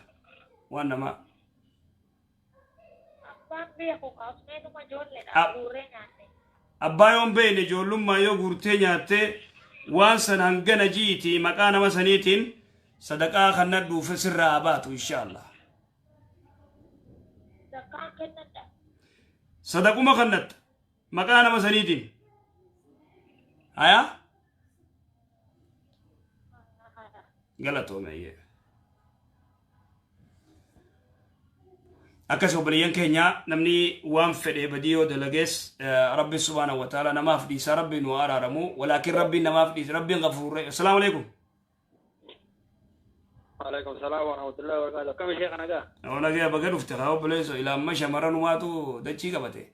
وانا ما Abbaan beeku kaasneetuma ijoolleedha guurree nyaanne. abbaa yoon beeyne ijoollummaa yoo guurtee nyaatte waan san hangana jiiti maqaa nama saniitiin sadaqaa kannadhuufe sirraa baatu inshaallah Zakkaan kennadha. sadaquma kannatta maqaa nama saniitiin haya galatoomeye akkas obboleeyyan keenya namni waan fedhe badiyoo dalagees rabbi subhaanahu wa ta'ala namaaf dhiisa rabbi nu araaramu walaakin rabbi namaaf dhiisa rabbiin gafuurre assalaamu alaikum وعليكم السلام ورحمة الله وبركاته كم شيخ أنا قا أنا جاي بقول افتخار بليس إلى مشى مرة نواتو ده شيء كبته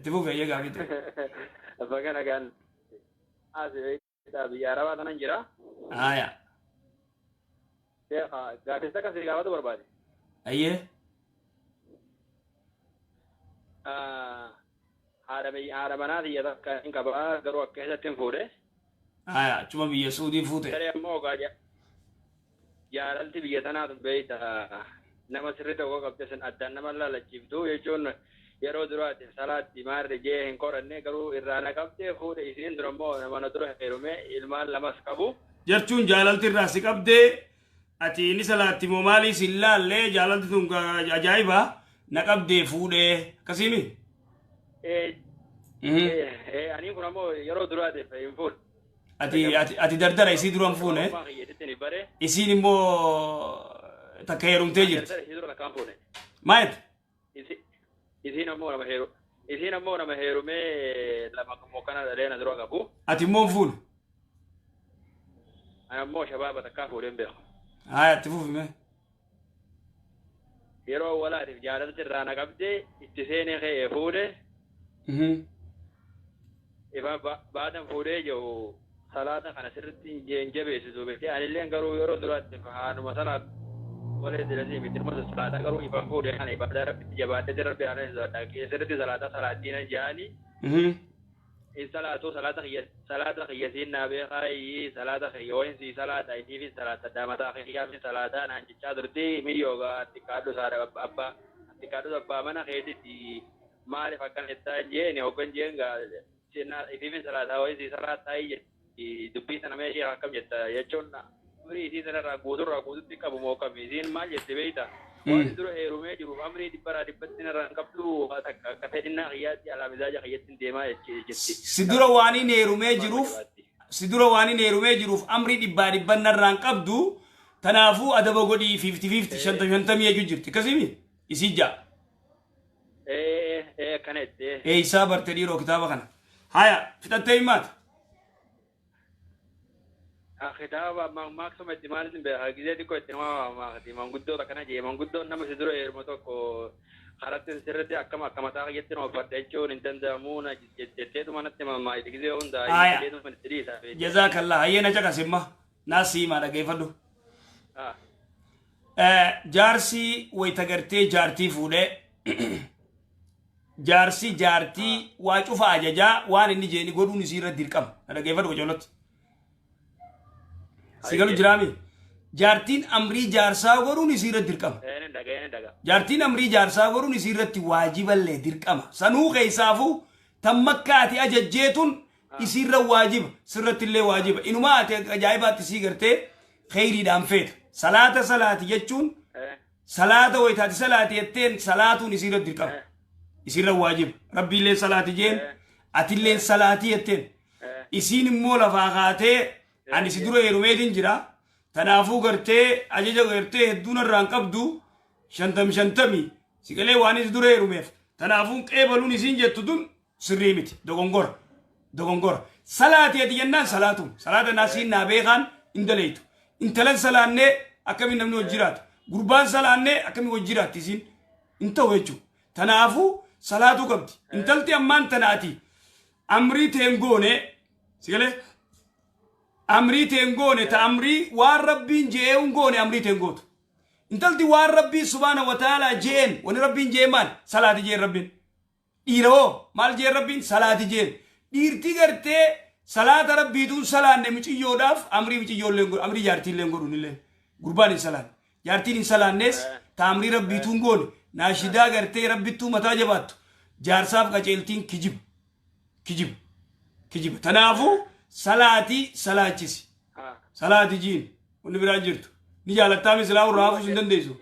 تفوق يا جا كده بقى كان آسف تابي يا رب أنا نجرا يا شيخ قاعد تسكت سيجارة تو بربادي أيه هذا دي هذا كان كبار قالوا كذا تنفوده cuma biyya Suudii fuute. Dari ammoo jaalalti biyya tanaatu beeyta nama sirriitti hoo qabte san addaan nama lalachiiftu jechuun yeroo duraati salaatti maarri jee hin qoranne garuu irraa na qabdee fuudhe isiin dura immoo nama na dura heerume ilmaan lamas qabu. Jechuun jaalalti irraa si qabdee ati inni salaatti moo maalii si laallee jaalalti tun ajaa'iba na qabdee fuudhee akkasiimi. Ani kun ammoo yeroo duraati hin fuudhe. ati dardara isii duran fuune isiin immoo takka heerumtee jirti maayet isiin ammoo nama heerumee lama immoo kana dhalee na dura qabu ati immoo fuune ani ammoo shabaaba takkaa fuudheen beeku haya ati fuufime yeroo walaatiif jaalalti irraa na qabdee itti seenee ka'ee fuudhe ifa baadan fuudhee jiru salata kana sirriitti jeenjabeessitu beekee anilleen garuu yeroo duraatti haaduma sana walee dilanii miti dhimma salata garuu ifa fuudhee kana ibadaa rabbitti jabaadhee rabbi ana sirriitti salaattiin jaanii in salata qiyyasiin naa beekaayi salata qiyyoonsi salata itiifi salata daamataa qiyyaamni salata naan jechaa turti miyyoogaa xiqqaadhu saadha abbaa xiqqaadhu abbaa mana keetitti maaliif akkan jettaa jeeni hoggan jeengaa itiifi salata ho'insi salata dubbii sana meeshee akkam jetta jechuun umrii isii sanarraa guututti qabu moo kami isiin maal jette beeyta waan dura heerumee jiruuf amrii dhibbaraa dhibbatti narraa hin qabdu akka fedhinnaa qiyyaatti alaamizaaja qiyyattiin deemaa jetti. Si dura waaniin heerumee jiruuf amrii dhibban narraa hin qabdu tanaafuu adaba godhii 50-50 50 jechuun jirti akkasimi isii jaa. Kanetti. Isaa barte dhiiroo kitaaba kana. Haya fixattee himaata. Kitaaba maaksuma itti maaliin beekaa gizee xiqqoo itti nama manguddoota kana jee manguddoon nama si dura heerume tokko karatti sirriitti akkama mataa qiyyaatti nama uffadha jechuun hin danda'amu na jetteetuma natti mammaayiti gizee hundaa jetteetuma itti dhiisa. Jazaakallah hayyeena caqasimma naasii maa dhageeffadhu. Jaarsi wayita gartee jaartii fuudhee jaarsi jaartii waa cufa ajajaa waan inni jeeni godhuun isii irratti dirqama na dhageeffadhu qocollotti. Sigalu jiraami. Jaartiin amrii jaarsaa godhuun isii irratti dirqama. Jaartiin amrii jaarsaa godhuun isii irratti waajiballee dirqama. Sanuu keessaafuu tan makkaati ajajjeetun isii irra waajiba sirratti illee waajiba. Inumaa ati ajaa'ibaatti sii gartee kheyriidhaan feeta. Salaati jechuun salaata wayitaati salaati jetteen salaatuun isii irratti dirqama. Isii irra waajiba. Rabbiillee salaati jeen atilleen salaati jetteen. Isiin immoo lafaa kaatee ani si dura heerumeetiin jira tanaafuu gartee ajaja gartee hedduun irraan qabdu 50 sigalee waan si dura heerumeef tanaafuu qeebaluun isiin jettu tun sirrii miti dogongora salaati ati jennaan salaata naasiin naa beekaan hin daleeytu intalan salaannee akkamiin namni wajji jiraata gurbaan salaannee akkamiin wajji jiraatti isiin hin ta'u jechuudha tanaafuu salaatu qabdi intalti ammaan tanaati amrii teengoone sigalee amrii tengone ta amrii waan rabbiin jeeun gone amrii tengotu intalti waan rabbii subhanahu wa ta'ala jeen wani rabbiin jeeman salaati jeen rabbiin dhiiroo maal jeen rabbiin salaati jeen dhiirti gartee salaata rabbiituun salaanne miciyyoodhaaf amrii miciyyoolleen godhu amrii jaartiilleen godhunillee gurbaan hin salaanne jaartiin salaannes taamrii rabbiituun goone naashidaa gartee rabbittuu mataa jabaattu jaarsaaf qaceeltiin kijiba tanaafu salaatii salaachisi salaati jiin wanni biraa jirtu ni jaalattaami silaa urraafu hin dandeessu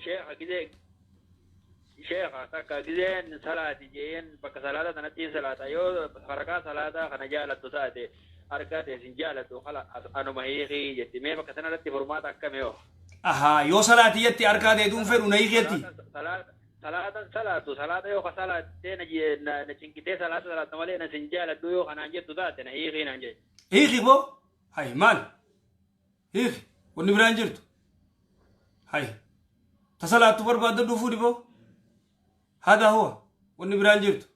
شيخ أتاك جزين صلاة جين بك صلاة تنتين صلاة يو حركات صلاة خنا جالت تساعد حركات سنجالت وخلا أنا ما هي جتي ما بك سنة رتي فرمات أكمل أها يو صلاة يتي أركاد يدون فرو نيجيتي صلاة يو خصلاة تنجي نشنكتي صلاة مالي نسنجالت يو خنا جت تساعد نهيخي نانجي هيخي بو هاي مال هيخي ونبران جرتو هاي تصلاة تبرباد دفوري بو هذا هو والنبران جرت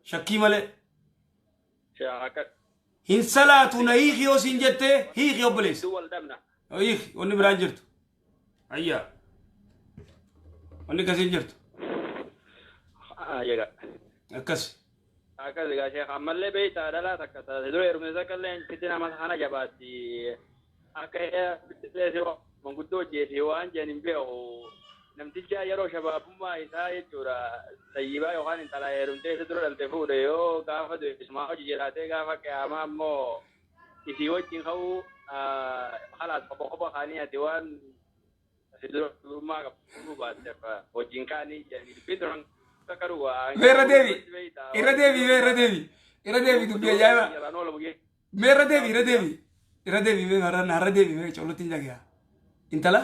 شكي ملئ هن صلاة نهيخي وسنجته هيخي وبليس هيخي والنبران جرت أيا والنكسين جرت أكس يا شيخ عمل بيت لا تكتا تدري رمزك اللي فتنا مسحنا جباتي أكيد بتسير من قدوة جيتي وأنجا نبيعه namticha yeroo shabaabummaa isaa jechuudha sayyibaa yookaan intala heerumtee isa dura dhalte fuudhe yoo gaafa du'ismaa hojii jiraatee gaafa qiyaamaa ammoo isii wajjin ka'uu halaas kopha kaanii ati waan si dura durummaa qabuu baatteef wajjin kaanii jedhanii dubbii turan sakaru waa irra deebi dubbii ajaa'iba irra deebi har'a deebi colotti jagaa intala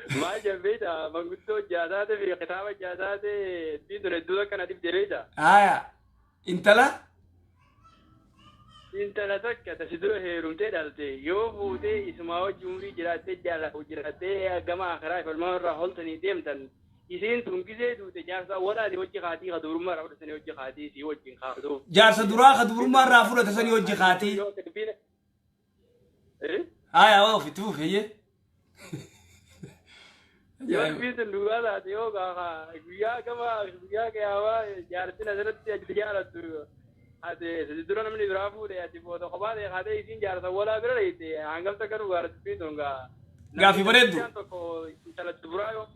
ما جنبيتا ما قلت جازات في كتابة جازات دين ردودا كان ديب دريجا انت لا تك تسدره هيرمتي دالتي يوفوتي اسماو جمهوري جراتي جالا وجراتي جماعة خراي فالمرة هولتني ديمتن يسين تونكيزي دوتي جارسا ولا دي وجه خاتي خدور مرة ولا سني وجه خاتي سي وجه خاتو جارسا درا خدور مرة فولا تسني وجه خاتي هاي في توف هي يوم بيت اللغة يوغا يا كما يا كياوا جارتنا زرت تجارة هذا سيدنا من إبراهيم ده يجيبوا ده خبار ده هذا يجين جارة ولا بريء عنقل تكرر غارت بيتونغا غافي بريدو تلا تبرا يوم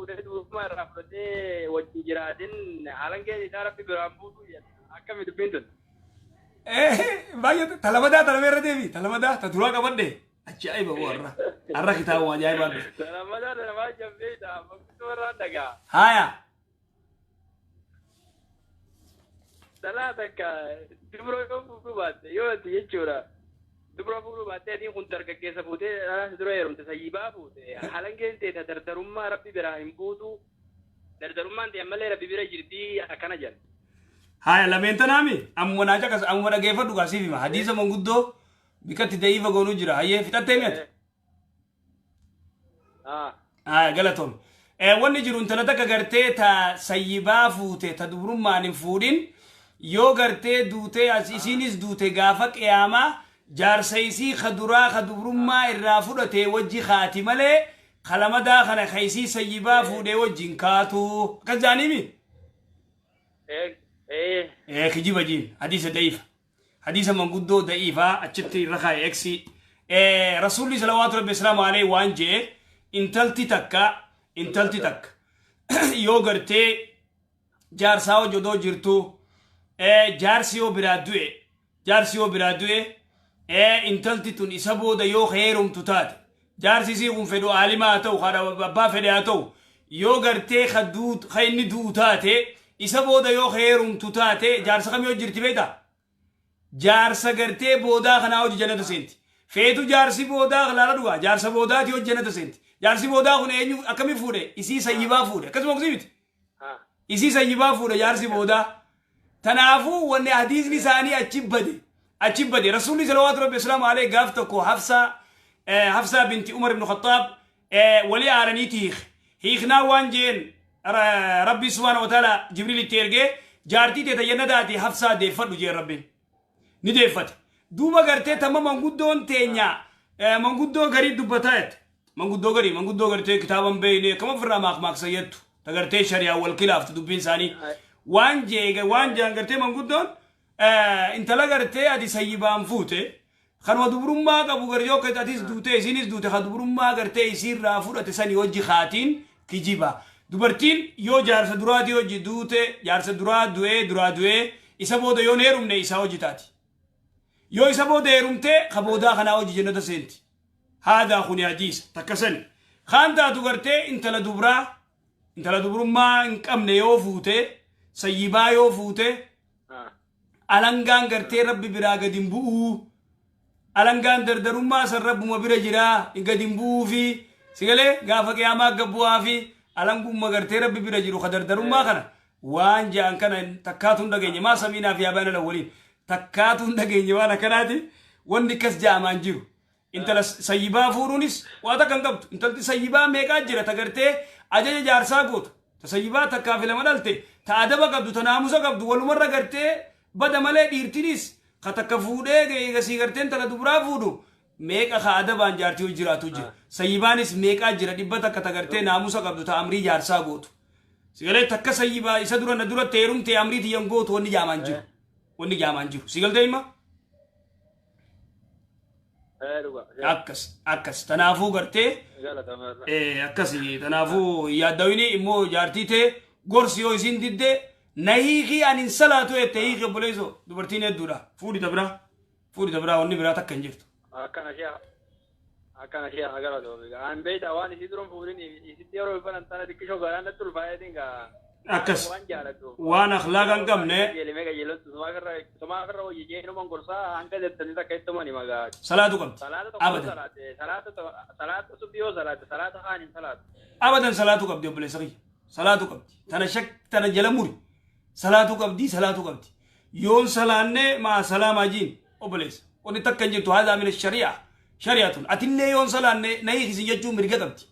ده ما رافضه وجيراتين عالم كي إدارة إبراهيم بودو يا أكمل بيتون باية تلمدا تدروا كمان ده أجايب ورا أرى كتاب وأجايب هذا تلمدا ما جنبيتا مكتورا دعا هايا ثلاثة دبرو كم بات يو تيجورا دبرو كم بات تين كنتر كيسة فوتة أنا دبرو يروم تسيبا فوتة حالن كنت تدرترم ما ربي براهم بودو درترم ما أنت عمله ربي برا جرتي أكنا جن هايا لمن تنامي أمونا جاكس أمونا كيف دوكاسي فيما حديث مونغودو بكتي دايفا غونو جرا هاي في تاتيمت غلطون wanni jiru intala takka gartee ta sayyibaa fuute ta dubrummaan hin fuudhin yoo gartee duutee isiinis duute gaafa qiyaamaa jaarsa isii kaduraa kadubrummaa irraa fudhatee wajji kaati malee kalamadaa kana kaysii sayyibaa fuudhee wajjin kaatu akkas jaaniimi kijiba jiin hadiisa da'iifa hadiisa manguddoo da'iifaa achitti irra kaa'e eksi rasuulli salawaatu rabbi islaamu alayhi waan jee intalti takka yoo gartee jaarsaa hojjodoo jirtu jaarsi yoo biraa du'e intalti tun isa booda yoo heerumtu taate jaarsi isii kun fedhu aalimaa haa ta'u abbaa fedhe haa ta'u yoo gartee ka inni du'u taate isa booda yoo heerumtu taate jaarsa kam yoo jirti beekta jaarsa gartee boodaa kanaa hojii jannata seenti feetu jaarsi boodaa laala dhugaa jaarsa boodaati hojii jannata seenti jaarsi boodaa kun eenyu akkami fuudhe isii sayyibaa fuudhe akkasuma kusii miti isii sayyibaa fuudhe jaarsi boodaa tanaafuu wanni hadiisni isaanii achi bade rasuulli salawaatu rabbi islaamu alayhi gaaf tokko hafsaa binti umar ibnu khattaab walii aaranii hiiknaa waan jeen rabbi subhaanahu wa ta'ala jibriil itti ergee jaartii teeta jannataati hafsaa deeffadhu jeen rabbiin ni deeffate duuba gartee tamma manguddoon teenya manguddoo garii dubbataa jette manguddoo gartee kitaaban beeyne kama ofirraa maaqsayyattu ta gartee shari'aa wal kilaaftu dubbiin isaanii waan jaan gartee manguddoon intala gartee ati sayyibaan fuute خانوا دبرم ما قبو غريو كتاتيس دوتي سينيس دوتي خدبرم ما غرتي يصير رافور اتساني وجي خاتين كيجيبا دبرتين يو جارس درات يو جي دوتي جارس درات دوي إسابودا يو نيرم ني إسا وجي تاتي يو إسابودا يرمتي خبودا خنا وجي جنة سنتي هذا خوني حديث تكسني خان تاتو غرتي انت لدبرم ما انكم نيو فوتي سيبا يو فوتي ألانغان غرتي ربي براغ دنبوه alangaan dardarummaa san rabbuma bira jira gadinbuu fi sigale gaafa qiyaamaa gabbu'aa fi alangumma gartee rabbi bira jiru kadardarummaa kana waan jaan kana takkaatuun dhageenye maa samiinaa fi yaabaan alawwaliin takkaatuun dhageenye waan akkanaati wanni kas jaamaan jiru intala sayyibaa fuudhuunis waa takka hin qabdu intalti sayyibaa meeqaa jira ta gartee ajaja jaarsaa gootu ta sayyibaa takkaa filama dhalte ta adaba qabdu ta naamusa qabdu walumarra gartee bada malee dhiirtinis kataka fuudhee gasii garteen tala dubraa fuudhu meeqa adabaan jaartii hojjiraatu jira sayyiibaanis meeqaa jira dhibba takka tagartee naamusa qabdu ta amrii jaarsaa gootu sigalee takka sayyibaa isa dura na dura teerumtee amrii tiyyan gootu wanni jaamaan jiru sigaltee hima akkas tanaafuu gartee akkas tanaafuu yaaddawini immoo jaartii tee gorsi yoo isin diddee نهيخي أن إنسلاتو يتهيخي بوليسو دوبرتين يدورا فوري دبرا وني برا تكن جرتو أكان شيء أقرأ دوبي عن بيت أوان يسيدرون فورين يسيديرو يبان أنتنا دكشوا غران نتول فايدين كا أكس وان أخلاقا كم نه يلي ميجا يلو سما كرر ويجي نو منقرصا عنك دتني تكيت تماني ماجا صلاة كم أبدا صلاة سبيو صلاة خانين صلاة أبدا صلاة كم ديو بليسري صلاة كم تنا شك تنا جلموري صلاة قبدي يون صلاة مع سلام أجين أبليس ونتكلم جبتو هذا من الشريعة شريعة أتني يون صلاة نهي سيجتو مرجع قبدي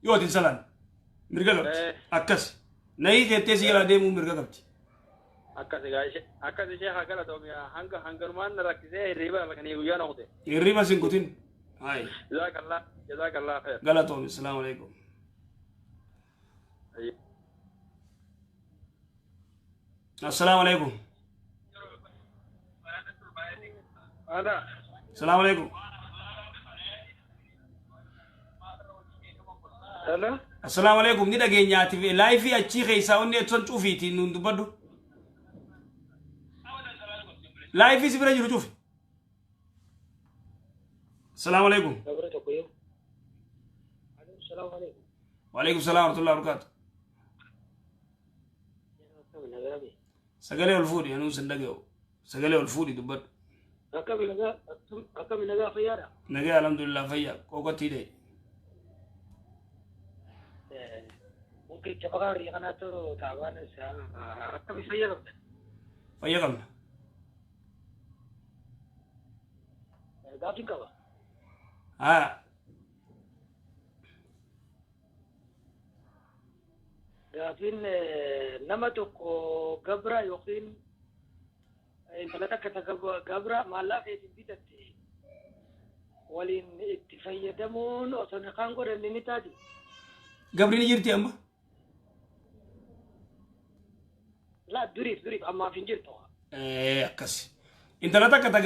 يوتين صلاة مرجع قبدي أكس نهي كتير يلا ديمو مرجع قبدي أكس شيء هكذا تومي هنگر مان نركزه الربا لكن يقولون أخذه الربا سنكتين هاي جزاك الله خير غلطهم السلام عليكم السلام عليكم السلام عليكم هلا السلام عليكم ني دغه نياتي في لايفي اتشي خيسا وني تون تشوفيتي نون دبدو لايفي سبرا جرو تشوف السلام عليكم وعليكم السلام ورحمه الله وبركاته سجلي الفودي أنا وسندقيو سجلي الفودي دبر أكمل نجا فيارا نجا الحمد لله فيا كوكتي ده ممكن تبغى أنا تو تعبان سام أكمل فيارا كم دافين كوا دافين نمتك قبرة يقين انت لا تكتب قبرة ما لا في بيتك ولين اتفيدمون وصنقان قرن لنتاجي قبري نجرتي أما لا دريف أما في جرتها أكسي انت لا تكتب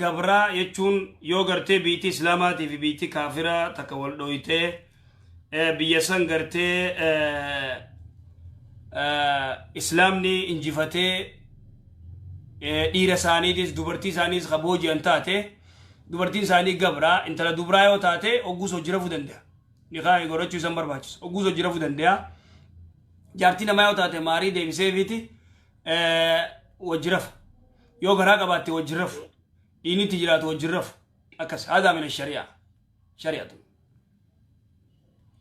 قبرة يجون يو قرتي بيتي إسلاماتي في بيتي كافرة تكوال دويتي بيسان قرتي إسلامني إنجفتي dhiira isaaniitis dubartii isaaniis qabooji an taate dubartiin isaanii gabraa intala dubraa yoo taate ogguus hojii rafuu danda'a niqaa godhachuu isan barbaachisu ogguus hojii rafuu danda'a jaartii namaa yoo taate maarii deebisee fiiti wajji rafu yoo garaa qabaatte wajji rafu dhiinitti jiraatu wajji rafu akkas haadaa mina shari'atu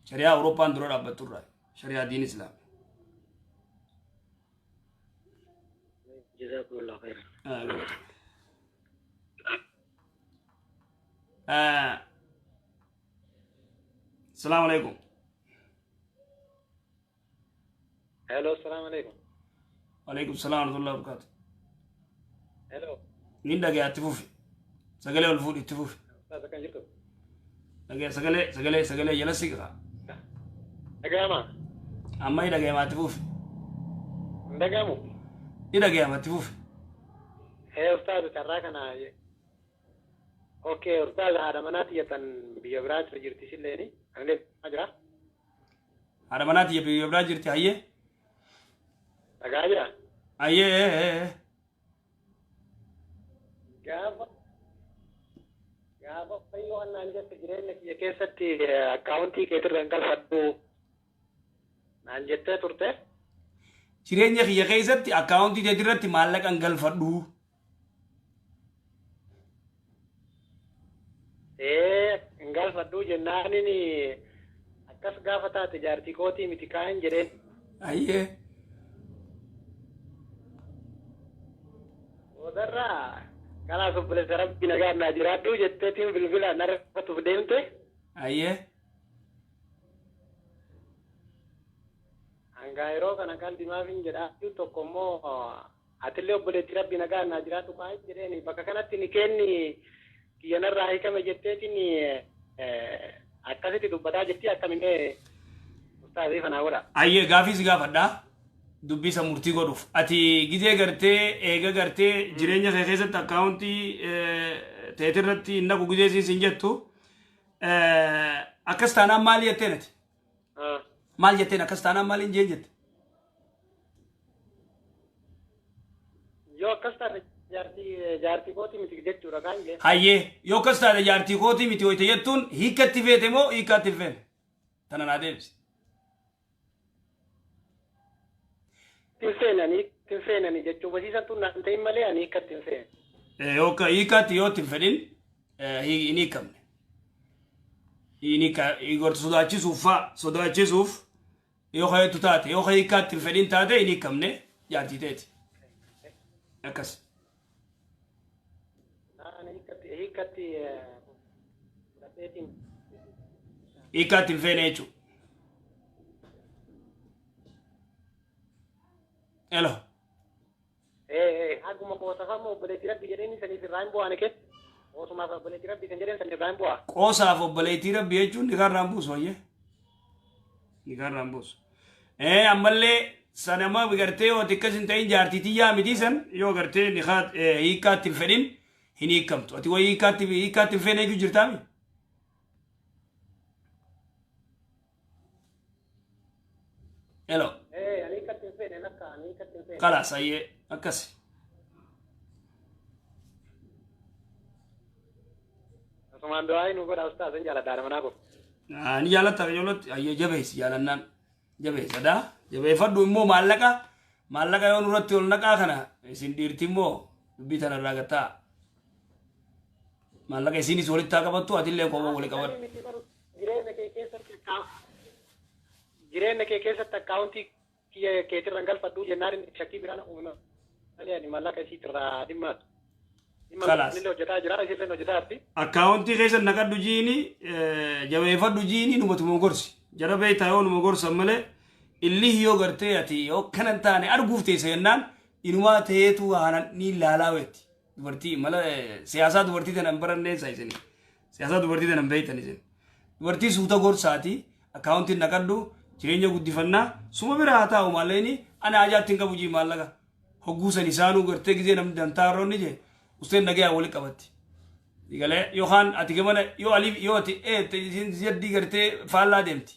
shari'aa Awurooppaan dura dhaabbattu irraa shari'aa diin islaam جزاكم الله خيرا السلام عليكم هلو السلام عليكم وعليكم السلام ورحمة الله وبركاته هلو مين دقي اتفوفي سجلي والفود اتفوفي هذا كان جركب دقي سجلي جلسي كذا دقيما أما يدقي ما اتفوفي دقيمو يدقي ما اتفوفي هي أستاذ تراكنا اوكي استاذ هذا مناتي يتن بيبراج رجرتي سليني انا اجرا هذا مناتي يبرا جرتي هيه اجرا هيه gaafa fayyoo annaan jette jireenya kiyya keessatti akkaawuntii keetirraan galfadhu naan jettee turte. Jireenya kiyya keessatti akkaawuntii keetirratti maallaqa hin galfadhu. Hin galfadhu jennaaniin akkas gaafa taate jaartii kootii miti kaa'in jedheen. Ayyee. Odarraa karaa obboleessa rabbi nagaa naa jiraadhu jetteetiin bilbila narrafatuuf deemte. Ayyee. Hanga yeroo kana kan dimaafin jedhaa tokko immoo atillee obboleetti rabbi nagaa naa jiraadhu kaa'in jedheen bakka kanatti ni kenni kiyyanarraa hiikame jetteetiin akkasitti dubbataa jettii akkamiin ustaazii fanaa godha. Ayyee gaafis gaafadhaa. Dubbisa murtii godhuuf ati gizee gartee eega gartee jireenya kee keessatti akkaawuntii teetirratti naqu gizee siin jettu akkas taanaan maal jetteen ati? Maal jetteen akkas taanaan maal hin jeen jette? Yoo akkas taate jaartii kootii miti jechuudha kan jee. Hayyee yoo akkas taate jaartii kootii miti hoyte jettuun hiikkatti feete moo hiikkaatti hin feene? Tana naa deebisi. Tinfeenani jechuun barsiisan tun naan ta'in malee ani hiikkatti hin feene. Yookaan hiikkaatti yoo ittiin fedhin hin hiikamne. Gorti sodaachisuuf fa'a sodaachisuuf yoo ka'eetu taate yoo hiikkaatti hin fedhin taate hin hiikamne jaartii teeti. Akkas. Hiikkaatti hin feene jechuudha. Hello. Aguma qoosafamu obboleetti rabbi jedheen saniif irraa hin bu'aan kee. Qoosumaaf obboleetti rabbi kan jedheen saniif irraa hin bu'aa. Qoosaaf obboleetti rabbi jechuun ni kan raan buusu hoyyee. Ni kan raan buusu. Ammallee sanama gartee yoo xiqqas hin ta'in jaartiitii yaa miti san yoo gartee ni hiikkaatti hin fedhin hin hiikamtu. Ati wayii hiikkaatti hin feene eeguu jirtaami? Hello. Kalas ayyee akkasi. Asumaan du'aa nu godha ustaas hin jaaladha manaa ko. Ni jaalatta ijoollotti ayyee jabeessi jaalannaan jabeessadha. Jabeeffadhu immoo maallaqa yoo nurratti ol naqaa kana isin dhiirti immoo dubbii tanarraa gattaa. Maallaqa isinis walitti haa qabattu atillee qomoo wali qabadhu. Jireenya kee keessatti akkaawuntii keetirraan galfadhu jennaan shakkii biraan uumama. Malee maallaqa isiitirraa dhimmaatu. Kalas. Akkaawuntii keessa naqadhu jiini jabeeffadhu jiini numatuma gorsi. Jara beektaa yoo numa gorsan malee illi yoo gartee ati yoo kanan taane arguuf teessa jennaan inumaa ta'eetu aanan ni ilaalaa weetti. Dubartii mala siyaasaa dubartii tana hin baranneessa isin. Siyaasaa dubartii tana hin beektan isin. Dubartii suuta gorsaati akkaawuntiin naqadhu jireenya guddifannaa suma bira haa taa'u maalleeni ana ajaatti hin qabu jii maallaqa. Hogguusan isaanuu gartee gizee namni dantaarroonni jee usteen nagayaa wali qabatti. Digalee yookaan ati gamana yoo aliif yoo ati yaddii gartee faallaa deemti.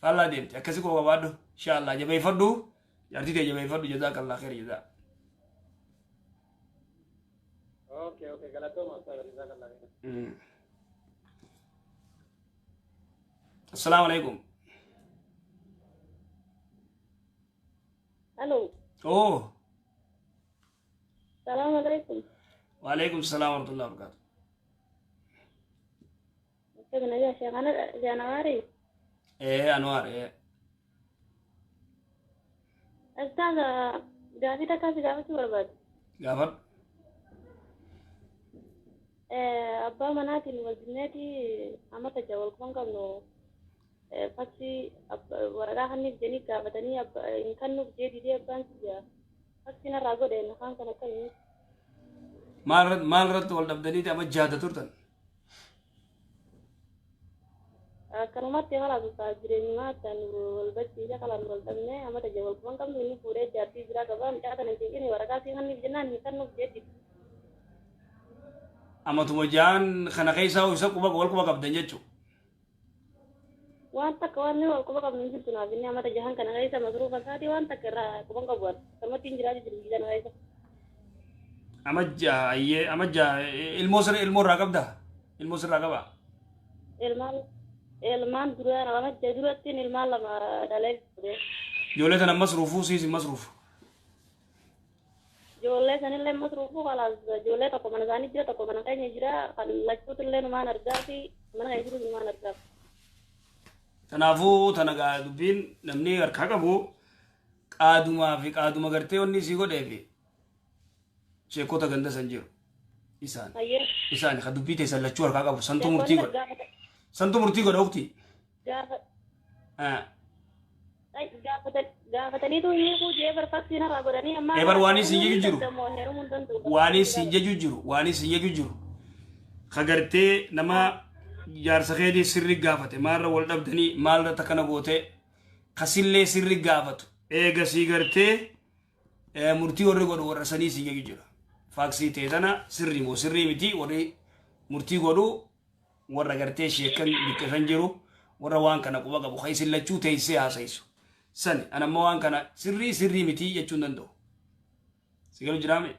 Faallaa deemti akkasi koo qabaadhu inshaallah jabeeffadhu jaartii ta'e jabeeffadhu jazaakallaa khayr jazaa. Okay, galatooma jazaakallaa khayr. Assalamu alaikum. Hello. Oh. Assalamu alaikum. Waalaikum salam warahmatullahi wabarakatuh. Tegna ya Sheikh Januari. Anwar Ustaz gaafii takkaa si gaafachuu barbaadu. Gaafadhu. Abbaa manaatiin wajjineeti amma taja wal kuban qabnu faksii waraqaa kanniif jedhanii gaafatanii hin kannuuf jedhidee abbaan siyaa faksiin irraa godhe nafaan kan akkamii. Maal irratti wal dhabdaniiti amma jaada turtan? Akkanumatti kalaatu ta'a jireenyumaa akkaan wal barsiisa kalaan wal dhabnee amma taja wal kuban qabnu inni fuudhee jaartii biraa qabaa mucaa kana hin waraqaa sii kanniif jennaan hin kannuuf jedhidhe. أما تمجان خنا خيسا ويسقوا بق والكوا قبضن جتشو وانت كواني والكوا قبضن جتشو نابيني أما تجهان كنا غيسا مصروفة ساتي وانت كرا كوان قبض كما تنجراجي تنجيجان غيسا أمجا المور رقبدا الموسر رقبا ilmaan duraan ama jadurattiin ilmaan lama dhalee ture. Ijoollee sana masruufuu siis masruuf. Ijoollee sanillee masruufuu kalaas ijoollee tokko mana isaanii jira tokko mana keenya jira kan lachuutillee numaan argaa fi mana keenya jiru numaan argaa. Kanaafuu tana gaa dubbiin namni harkaa qabu qaadumaa fi qaaduma gartee wanni sii godhee fi sheekota ganda san jiru isaan ka dubbii teessan lachuu harkaa qabu santuu murtii godha. Santu murtii godha ukti. Gaafatanii tuunyee kuujee barfaksiina irraa godhanii amma. Eebar waanis hin jeju jiru. Waanis hin jeju jiru. Waanis hin jeju jiru. Kagartee nama jaarsa keetii sirri gaafate maalirra wal dhabdanii maalirra takkana goote kasillee sirri gaafatu. Eega sii gartee murtii warri godhu warra sanii sii jeju jira. Faaksii ta'e tana sirri moo sirrii miti warri murtii godhu warra gartee sheekan bikkasan jiru warra waan kana quba qabu kaisin lachuu teessee haasaisu sani anamma waan kana sirrii miti jechuun danda'u sigalu jiraame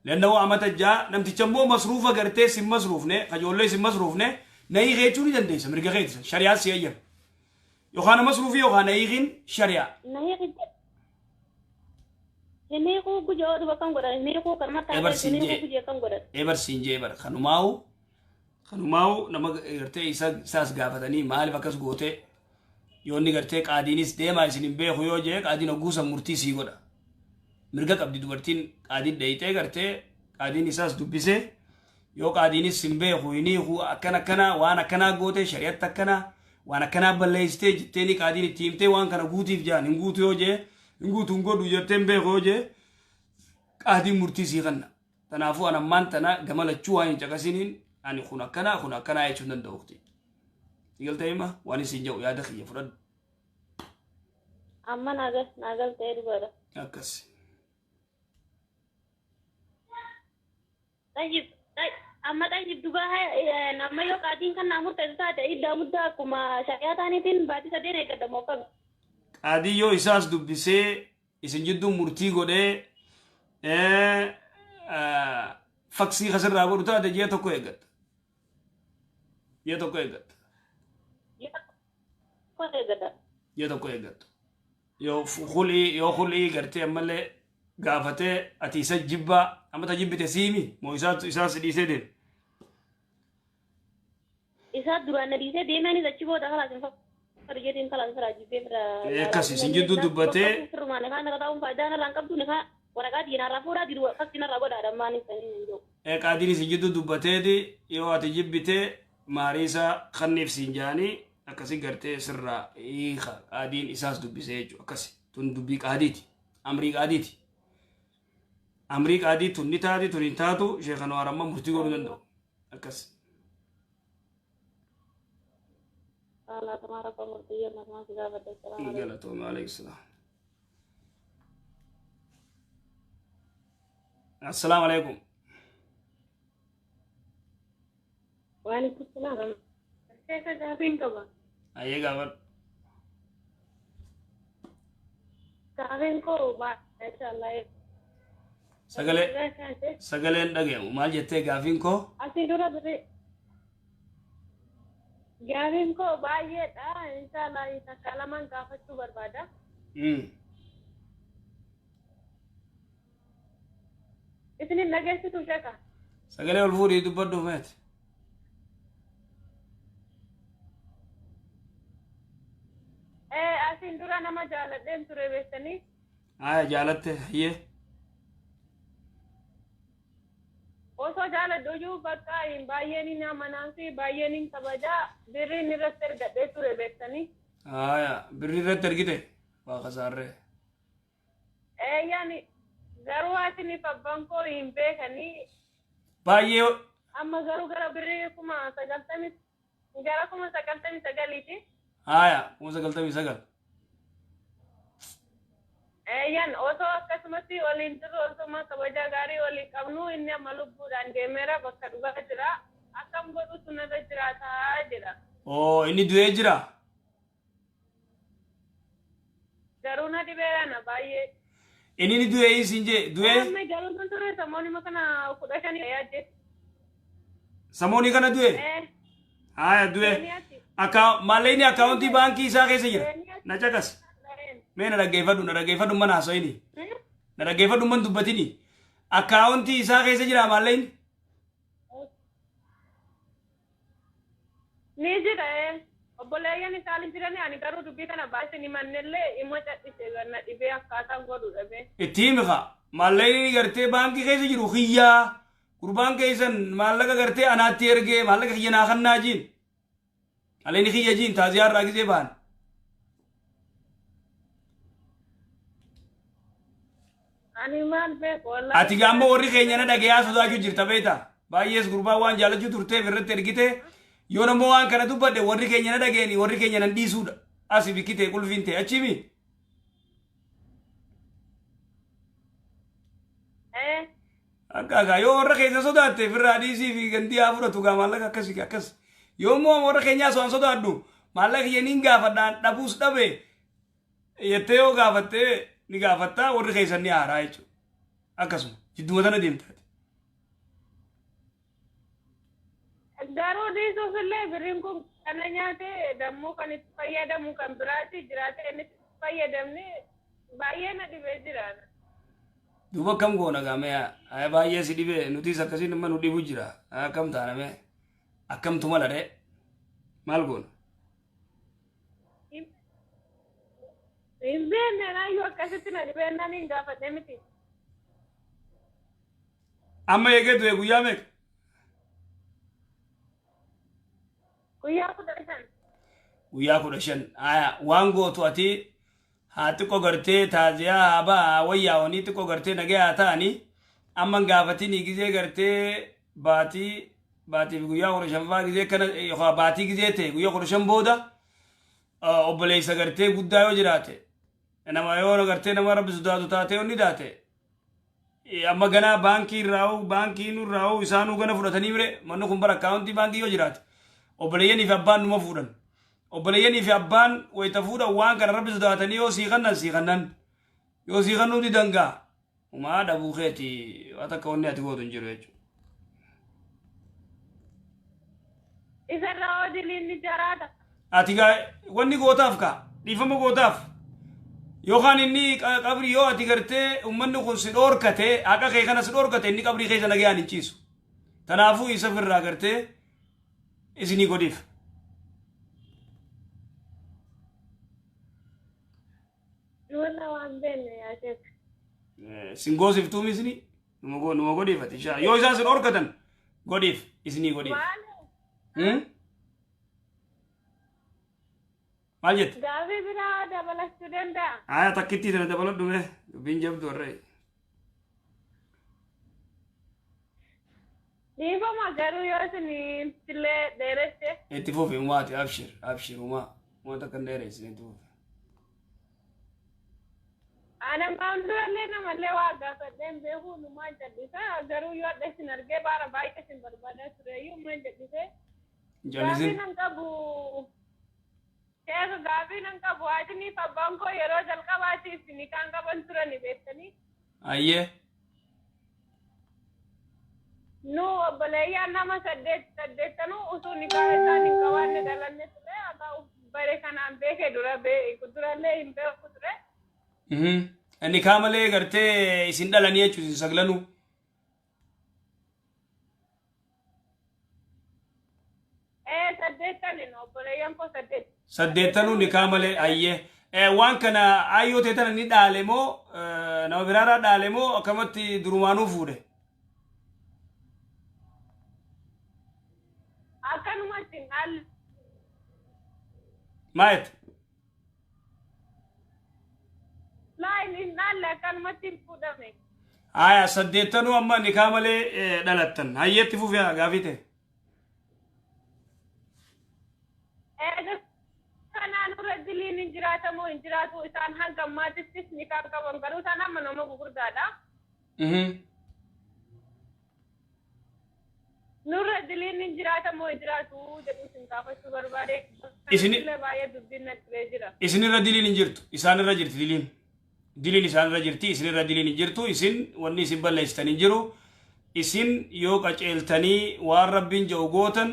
lannawaa amata jaa namticha immoo masruufa gartee sin masruufne kajoollee sin masruufne nayii keechuu ni dandeessa mirga keetisa shariyaa si ayyam yookaan masruufi yookaan nayiikin shariyaa inni kuu gujoo duba kan godhan inni kuu kan mataa ebar siinjee bar kanumaa'u nama gartee isaas gaafatanii maaliif akkas goote yoonni gartee qaadiinis deemaa isin hin beeku yoo jee qaadiin ogguusan murtii sii godha mirga qabdi dubartiin qaadiin dheeyitee gartee qaadiin isaas dubbise yoo qaadiinis hin beeku hiniiku akkana waan akkanaa goote shari'atti akkana waan akkanaa balleessitee jetteeni qaadiin itti himtee waan kana guutiif jaan hin guutu yoo jee hin guutu hin godhu jettee hin beeku yoo jee qaadiin murtii sii kanna tanaafuu anammaan tana gama lachuu waan hin caqasiniin ani kun akkana jechuun danda'u ukti. Igaltee hima waan isin jedhu yaada kiyya fudhadhu. Amma naagal ta'ee dubara. Akkas. Amma tayyib dubaa nama yoo qaadiin kan naamur ta'e taate iddaa muddaa akkuma shaqyaa taaniitiin baatii sadeen eeggadamu akkam. Qaadii yoo isaas dubbisee isin jidduun murtii godhee faksii kasirraa godhu taate ji'a tokko eeggata. Ji'a tokko eeggata. Ji'a tokko eeggata. Yoo hulii gartee ammallee gaafatee ati isa jibbaa ammata jibbite siimi moo isaas dhiisee deeme. Isaa duraan na dhiisee deemeenis achi booda kalaas hin farjeetiin kalaas irraa jibbee bira. Akkasii isin jidduu dubbatee. Firmaan ifaan irra taa'uun faayidaan irraa hin qabdu ni kaa waraqaa diinarraa fuudhaa diru fakkiin irraa godhaadhaan maanis ta'anii hin jiru. Qaadiin isin jidduu dubbateeti yoo ati jibbitee maarii isaa kanniif siin jaanii akkasii gartee sirraa hiika qaadiin isaas dubbisee jechuudha akkasi tun dubbii qaadiiti amrii qaadiiti. Amrii qaadii tun ni taati tun hin taatu sheekan waaramma murtii godhuu danda'u akkasi. Galatooma alayhi salaam. Assalamu alaikum. Waalaikum salam. Saya gaafin qaba. Ayyee gaafadhu. Gaafin koo inshallah. Sagaleen dhagayamu maal jettee gaafin koo? Asii dura dure. Gaafin koo baay'eedha. Inshallah takka lamaan gaafachuu barbaada. Isinin dhageessitu sheeka. Sagalee ol fuudhii dubbadhu meeti. Asin dura nama jaaladheen ture beektanii. Jaalatte hayyee. Osoo jaaladhuyyuu bakka hin baay'een hin amanaan fi baay'een hin kabajaa birriin irratti ergadhee ture beektanii. Birrii irratti ergite waa kasaarree. Yaani garuu asiniif abbaan koo hin beekanii. Baay'ee. Amma garuu gara birrii kuma 99 kuma 99. Yan osoo akkasumatti waliin turre osuma kabaja gaarii waliin qabnu inni amma lubbuudhaan deemeera bakka dhugaa jira. Akkam godhu sunirra jiraataa jira. Oo inni du'ee jira. Garuu na dhibeera na baay'ee. Inni ni du'ee isin je du'ee. Amma garuu kan ture samoonni makana 15 yaadde. Samoonni kana du'e. Haya du'e. Akka mallayni akkaawuntii baankii isaa keessa jira. Na cakas. Mee na dhaggeeffadhu mana haasa'ini. Na dhaggeeffadhu man dubbatini. Akkaawuntii isaa keessa jira mallayni. Ni jira obboleeyyan isaanii jirani ani garuu dubbii kana baasanii mannellee immoo cadhise ganna dhibee akkaataan godhu dhabe. Itti himi kaa mallayni gartee baankii keessa jiru kiyyaa gurbaan keessan maallaqa gartee anaatti ergee maallaqa kiyya naa kannaa jiin. Mallayni kiyya jiin taaziyaarraa gisee baan. Ani maal beeku wallahi. Ati gaammoo warri keenya na dhagayaa sodaachuu jirta beektaa. Baay'ees gurbaa waan jaalachuu turteef irratti ergite yoo namoo waan kana dubbadde warri keenya na dhageeni warri keenya nan dhiisuudha. Asi bikkitee qulfiintee achimi. Akka yoo warra keenya sodaatte firraa dhiisii fi gandii haa fudhatu gaa maallaqa akkasii akkas. Yoo immoo warra keenyaa osoo hin sodaadhu maallaqa kiyya niin gaafadhaan dhabuus dhabe jettee yoo gaafattee ni gaafattaa warri keessan ni haaraa jechuudha. Akkasuma jidduma tana deemtaati. Garuu dhiisuuf illee birriin kun kana nyaatee dammuu kan itti fayyadamu kan biraatti jiraatee inni itti fayyadamne baay'ee na dhibee jiraata. Duuba akkam goona gaamee baay'ee si dhibee nutis akkasiin dhimma nu dhibu jira akkam taaname akkamtu mala dhee maal goona. Hin beekne naayyuu akkasitti na dhibee naan hin gaafadhe miti. Amma eegee du'e guyyaa meeqa? Guyyaa 15. Guyyaa 15. Waan gootu ati haa xiqqoo gartee taaziyaa haa ba'a wayyaawanii xiqqoo gartee nagee haa ta'anii amma gaafatiin gizee gartee baatiif guyyaa 15 gizee kana baatii gizee ta'e guyyaa 15 booda obboleessa gartee guddaa yoo jiraate nama yoo gartee nama rabbi sodaatu taate onni daate amma ganaa baankii irraa'u isaanuu gana fudhatanii bire manni kun bara akkaawuntii baankii yoo jiraate obboleeyyanii fi abbaan numa fuudhan. Obboleeyyanii fi abbaan wayita fuudhan waan kana rabbi sodaatanii yoo sii kannan yoo sii kannuu didangaa umaa dhabuu keeti waan takka wanni ati gootu hin jiru jechuudha. Isarraa hojiin ni jaraata. Ati wanni gootaaf kaa dhiifama gootaaf yookaan inni qabrii yoo ati gartee uummanni kun si dhoorkate haqa kee kana si dhoorkate inni qabrii keessa nagayaan hin ciisu. Kanaafuu isa firraa gartee isinii godhiif. Wala waan beekne yaa sheek. Singoosiftuumi isinii numa godhiifati yoo isaan si dhoorkatan godhiif isinii godhiif. Maal jette? Gaafii biraa dabalachuu danda'a. Aya takkittii tana dabaladhu mee dubbiin jabdu warree. Dhiifama garuu yoo isin illee dheeresse. Itti fufi umaati abshir umaa takka hin dheeressin itti fufi. Ana maamdurallee namallee waa gaafadheen beekuu numaa jal'isa garuu yoo adda isin argee baara baay'ee isin barbaadaa tureeyyuu maa jal'ise. Gaafii nan qabu. Sheekh gaafii nan qabu waajiniif abbaan koo yeroo jalqabaatiif ni kan qaban turani beektanii. Ayyee. Nu obboleeyyaa nama saddeettanuu utuu ni kaa isaanii qabaanne dhalanne ture haa ta'u bare kanaan beekee durallee hin beeku ture. Inni kaa malee gartee isin dhalanii jechuun isin saglanuu. Saddeettanin obboleeyyan koo saddeet. Saddeettanuu ni kaa malee ayyee. Waan kana ayyoo teetana ni dhaale moo nama biraarraa dhaale moo akkamatti durumaanuu fuudhe? Akkanumatti hin dhaalle. Maayet? Laayin hin dhaalle akkanumatti hin fuudhame. Aya saddeettanuu amma ni kaa malee dhalattan. Hayyeetti fufi gaafii ta'e. Kanaan dura diliin hin jiraatamoo hin jiraatu isaan hanga ammaatittis ni kan qaban garuu isaan amma nama gugurdaadha. Nurra diliin hin jiraatamoo hin jiraatu jedhu isin gaafachuu barbaade. Isinillee baay'ee dubbiin natti jira. Isinirra diliin hin jirtu isaanirra jirti diliin. Diliin isaanirra jirti isinirra diliin hin jirtu isin wanni isin balleessitan hin jiru. Isin yoo qaceeltanii waan rabbiin jedhu gootan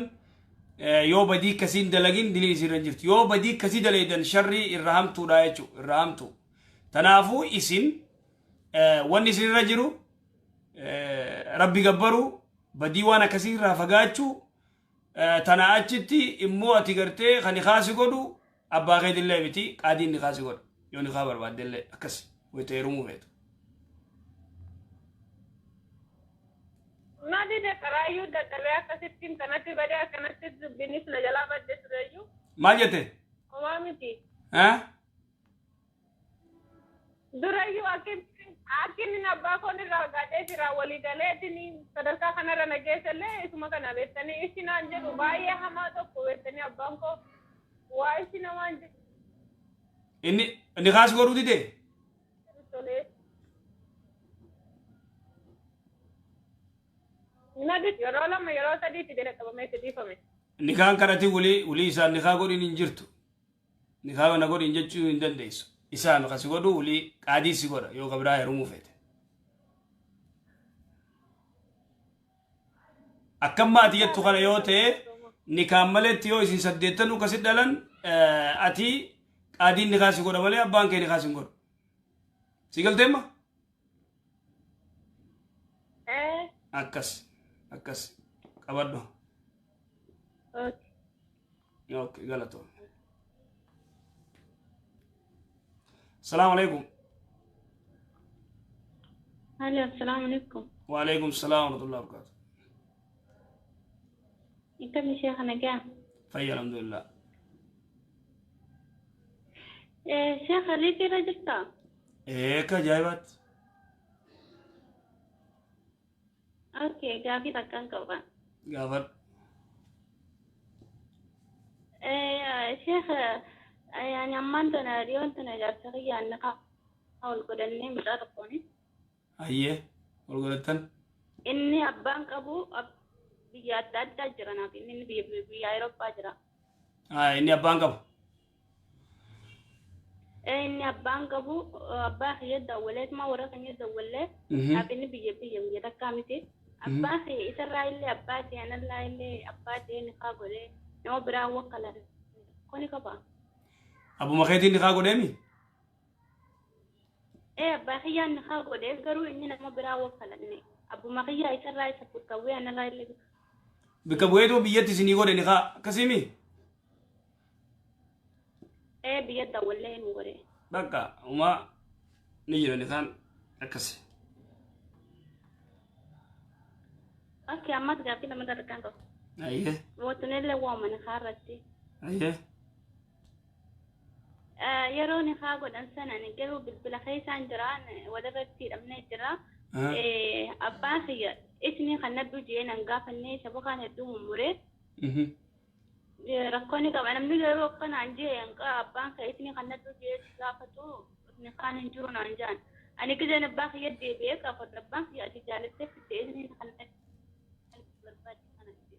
yoo badii akkasiin dalagin diliin isinirra jirti. Yoo badii akkasii daleedan sharrii irra hamtuudha jechuudha irra hamtu. Tanaafuu isin wanni isinirra jiru rabbi gabbaru badii waan akkasii irraa fagaachuu tana achitti immoo ati gartee kan ikhaasi godhu abbaa keetillee miti qaadiin ikhaasi godhu yoo ikhaa barbaaddellee akkasi wayita heerumuu feetu. Nadi de karaayyuu dadhabee akkasittiin kanatti badee akkanatti dubbinis na jalaa badde tureyyuu. Maal jette? Homaa miti. Durayyuu akkinni abbaa koon irraa gadhee jira walii galeetini sadarkaa kanarra nageessallee isuma kana beektanii isinaan jedhu baay'ee hamaa tokko beektanii abbaan koo waa isi namaan jedhu. Inni kaas godhuu dide? Nadi yeroo lama yeroo sadiitti dina qabamee itti dhiifame. Nikaan kanatti ulii isaan nikaa godhin hin jirtu. Nikaa na godhin jechuu hin dandeessu. Isaan kasi godhu ulii qaadii si godha yoo gabraa heerumuu feete. Akkamma ati jettu kana yoo ta'e nikaan maletti yoo isin saddeettanuu kasi dhalan ati qaadiin nikaa si godha malee abbaan kee nikaa si hin godhu. Si galteemma? Akkas qabadhu. Okay, galatoo. السلام عليكم. هلا السلام عليكم. وعليكم السلام ورحمة الله وبركاته. انت من شيخنا جا؟ في الحمد لله. شيخ ليك رجلتا؟ ايه كجايبات. اوكي جافي تكن كمان. جافر. شيخ يعني أمانتنا ريونتنا جالسة أنك أول قدرني مداركوني. أيه أول قدرتن. إني أبانك أبو بيجات جرنا إني بيجي أوروبا جرا. إني أبانك أبو. إني أبانك أبو أباه يدولت ما ورث يدولت. أبني بيجي تكامتي. أباه إسرائيل أباه أنا لا إلي أباه نخاغولي نو برا وكلا كوني كبا. أبو مخيتين نخاغو ديمي؟ بخيا نخاغو ديم قروا إننا ما براو فلني أبو مخيا يسرى يسبوت كوي أنا لا يلي بكبويتو بيتي سنيغو دي نخا كسيمي؟ بيت دولين وغري بكا وما نيجي نخان أكسي أوكي أما تقافي لما تركانكو أيه وتنيلي وامن خارجتي أيه يروني خاقود أنسانا نقلوا بالخيسان جران ودرتي أمني جرا أباخي إسني خندو جينا نقافني شبكان يدوم مريد ركوني كم أنا من الوقت عندي ينقى أباخي إسني خندو جينا نقافتو نخان نجرون عنجان أنا كذا نباخي يدي بيك أخذ أباخي يأتي جالسة في إسني خندو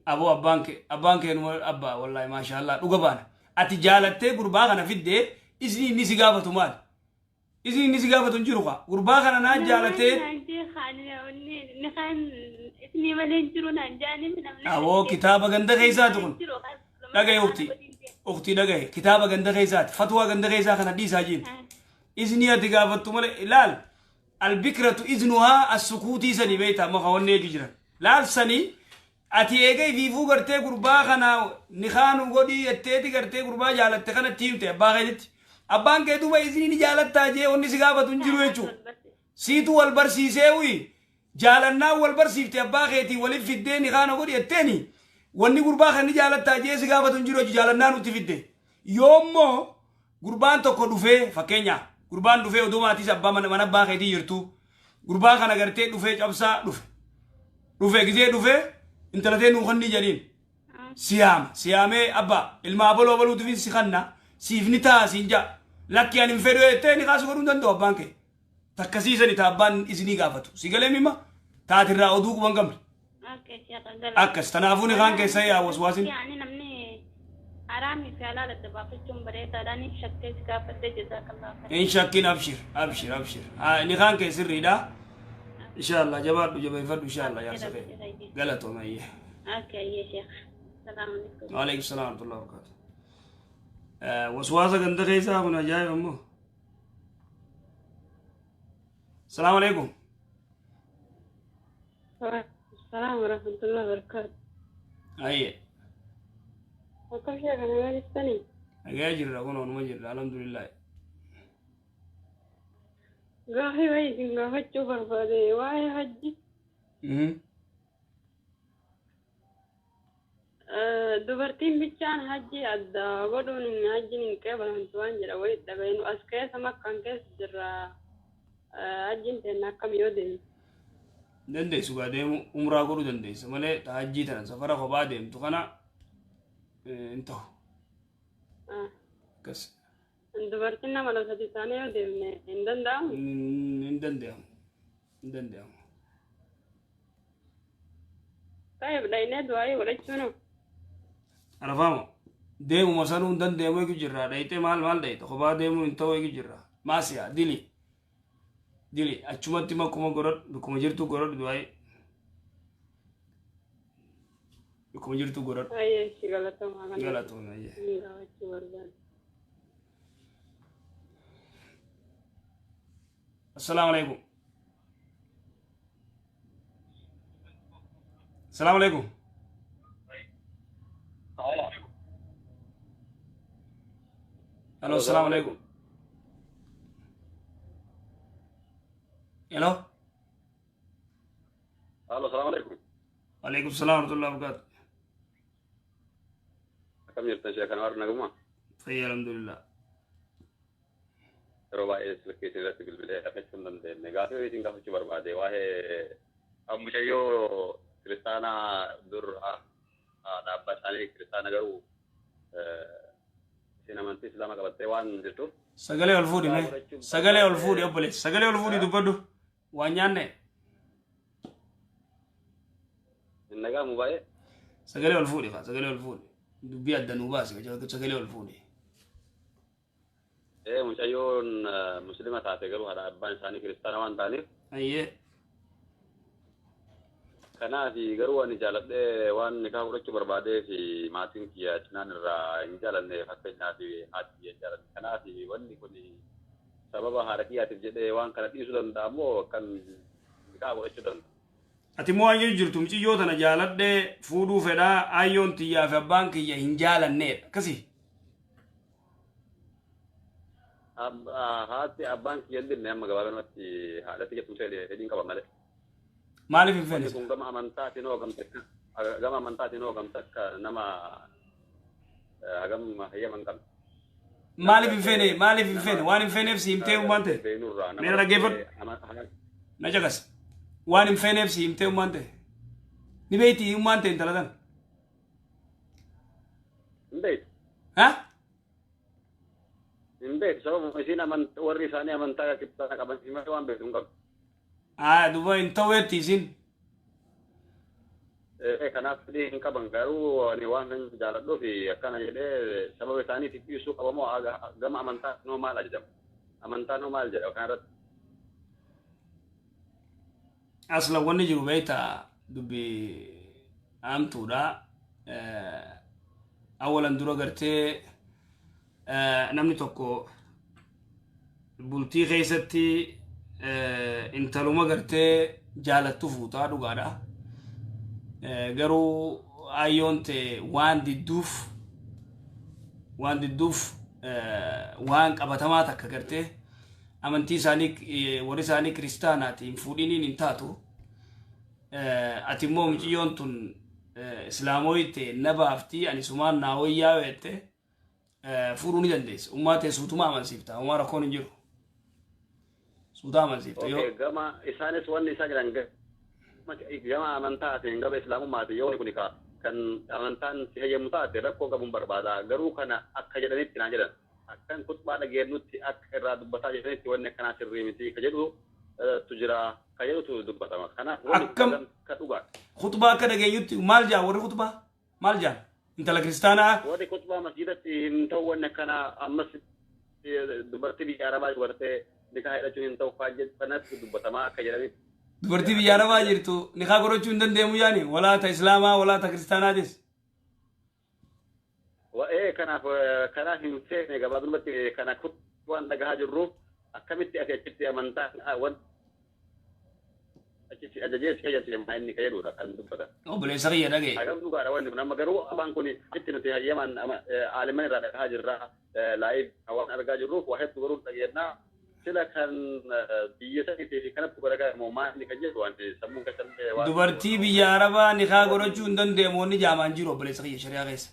أبو أبانك نمر أبا والله ما شاء الله لقبانا أتجالته قربانا في الدير إذني نسي قافتو مال إذني نسي قافتو نجروها قربانا ناجالته نخان إسني مالين جرون عنجاني من أبو كتابة غنده غيزاتكم لقاي أختي لقاي كتابة غنده غيزات فتوى غنده غيزات خنا دي ساجين إذني أتقافتو مال لال البكرة إذنها السكوتي سني بيتا مخواني ججرا لال سني ati eegay viivuu gartee gurbaa kana nikhaanu godhii etteeti gartee gurbaa jaalatte kana tiimte abbaa keetitti abbaan kee duuba isiniin jaalattaa jee onni si gaafatu hin jiru jechuudha siitu wal barsiisee uyi jaalannaa wal barsiifte abbaa keetii waliif fiddee nikhaana godhi etteeni wanni gurbaa kan ni jaalattaa jee si gaafatu hin jiru jechuudha jaalannaa nutti fidde yoommoo gurbaan tokko dhufee fakkeenya gurbaan dhufee oduu maatis abbaa mana abbaa keetii jirtu gurbaa kana gartee dhufee cabsaa dhufe gizee dhufee انت لدين وخني جليل سيامه ابا المابلو بلو تفين سخنا siifni taa siin jaa lakki ani hin fedhu jettee ni kaasu godhuu danda'u abbaan kee takkasiisani taa abbaan isinii gaafatu si galee mimma taatirraa oduu quban qabne akkas tanaafuu ni kaan keessa yaa waswaasin حرامي في علالة تبافتهم بريتا داني شكيت كافة جزاك الله خير إن شاكين أبشر أبشر أبشر نخان كيسر ريدا إن شاء الله جبار جبار فرد إن شاء الله يا سفي قالتوا ما هي أوكي يا شيخ السلام عليكم وعليكم السلام ورحمة الله وبركاته وسواسة كنت خيسا من أجاي أمه السلام عليكم السلام ورحمة الله وبركاته أيه وكم شيء كان ما يستني أجاجر أقول أنا مجر الحمد لله قاهي ويدين قاهي تشوفر فادي واي حجي dubartiin bichaan hajji adda godhuun hin hajjiin qeebala hantuwaan jedha wayii dhabeenu as keessa makkaan keessa jirra hajjiin teenna akkam yoo deemu dandeessu gaa deemu umraa godhuu dandeessa malee ta hajjii tana safara kophaa deemtu kana hin ta'u akkas dubartiin nama lama sadii taanee yoo deemne hin danda'amu hin danda'amu hin danda'amu ta'eef dhaynee du'aayii godhachuun arafama deemuma sanuu hin danda'amu eegu jirra dhayite maal dhayite kophaa deemuu hin ta'u eegu jirra maasiyaa dili achumatti makkuma godhadhu bikkuma jirtu godhadhu du'aayii bikkuma jirtu godhadhu ayyee si galatooma ayyee gaafachuu barbaadu السلام عليكم السلام عليكم الو السلام عليكم الو السلام عليكم وعليكم السلام ورحمه الله وبركاته كم يرتن شيخ انوار نغما طيب الحمد لله ربا اسلكيت رتب البدايه افكشن من نغاتو يتين كفچ برباده واه ام شيو كريستانا دور دابا علي كريستانا غرو سينمانتي اسلام قبته وان جتو سغلي الفودي مي سغلي الفودي ابلي سغلي الفودي دبدو وانيانه النغا موباي سغلي الفودي سغلي الفودي دبي الدنوباس سغلي الفودي mucayyoon muslima taate garuu haadha abbaan isaanii kiristaana waan ta'aniif ayyee kanaaf garuu ani jaaladhee waan nikaa godhachuu barbaadee fi maatiin kiyya cinaan irraa hin jaalanne fakkeenyaaf haati kiyya jaalanne kanaaf wanni kun sababa haadha kiyyaatiif jedhee waan kana dhiisuu danda'a moo kan nikaa godhachuu danda'a. Ati moo waan jirtu mucayyoo tana jaaladhee fuudhuu fedhaa ayyoon tiyyaa fi abbaan kiyya hin jaalanneedha akkasii. haati abbaan kiyya dinne amma gabaabumatti haadhatti jettu ta'e hedin qaba malee. Maaliif hin fedhe? Kun gama amantaatiin hoo gamta akka nama hagam hayyaman qabna. Maaliif hin fedhe? Waan hin fedheef si himtee uumaan ta'e. Meera dhaggeeffadhu. Na jagas. Waan hin fedheef si himtee uumaan ta'e. Ni beekti uumaan ta'e intala tan. Hin beektu. Ha? Hin beektu sababa isiin warri isaanii amantaa kibxana qaban simate waan beektu hin qabu. Duba hin ta'uetti isin. Kanaaf fedhii hin qaban garuu ani waan kan jaaladhuu fi akkana jedhee sababa isaaniitiif dhiisuu qabamoo gama amantaa noo maal jedhama. Amantaa noo maal jedha kanarratti. Asla wanni jiru beekta dubbi amtuudha. Awalan dura gartee namni tokko bultii keessatti intaluma gartee jaalattu fuutaa dhugaadha. Garuu ayyoon ta'e waan didduuf waan qabatamaa takka gartee amantii isaanii warri isaanii kiristaanaatiin fuudhiniin hin taatu. Ati immoo mucayyoon tun islaamoyi ta'e na baaftii ani sumaan naa wayyaa weette fuudhuu ni dandeessa. Ummaa ta'e suutuma amansiifta. Ummaa rakkoon hin jiru. Suutaa amansiifta yoo. Gama isaanis wanni isaa jiran gama amantaatiin gama islaamummaati yoo kun kan amantaan si hayyamu taate rakkoo qabuun barbaada. Garuu kana akka jedhanitti naan jedhan akkan khutbaa dhageennutti akka irraa dubbataa jiranitti wanni akkanaa sirrii miti ka jedhu tujira ka jedhutu dubbatama kanaaf akkam ka dhugaa khutbaa akka dhageenyutti maal jaa warri khutbaa maal jaa intala kiristaanaa warri khutbaa masjidatti hin ta'u wanni akkanaa ammas dubartii biyya arabaa dubartee nikaa hidhachuun hin ta'u faajjettanatti dubbatamaa akka jedhanitti dubartii biyya arabaa jirtu nikaa godhachuu hin dandeemu yaani walaa ta islaamaa walaa ta kiristaanaatis kanaaf hin seene gabaabumatti kana waan dhagahaa jirruuf akkamitti ati achitti amantaa wan achitti ajajees fayyadamee inni kayyadudha kan dubbata. Obboleessa kiyya dhagee. Hagam dhugaadha wanni kun amma garuu abaan kun itti nuti hayyaman aaliman irraa dhagahaa jirra laayif waan argaa jirruuf waa hedduu garuu dhageenyaa sila kan biyya saniitii fi kanatti godhagaa immoo maali kan jedhu wanti sammuun keessatti waan. Dubartii biyya arabaa nikaa godhachuu hin dandeemu wanni jaamaan jiru obboleessa kiyya shari'aa keessa.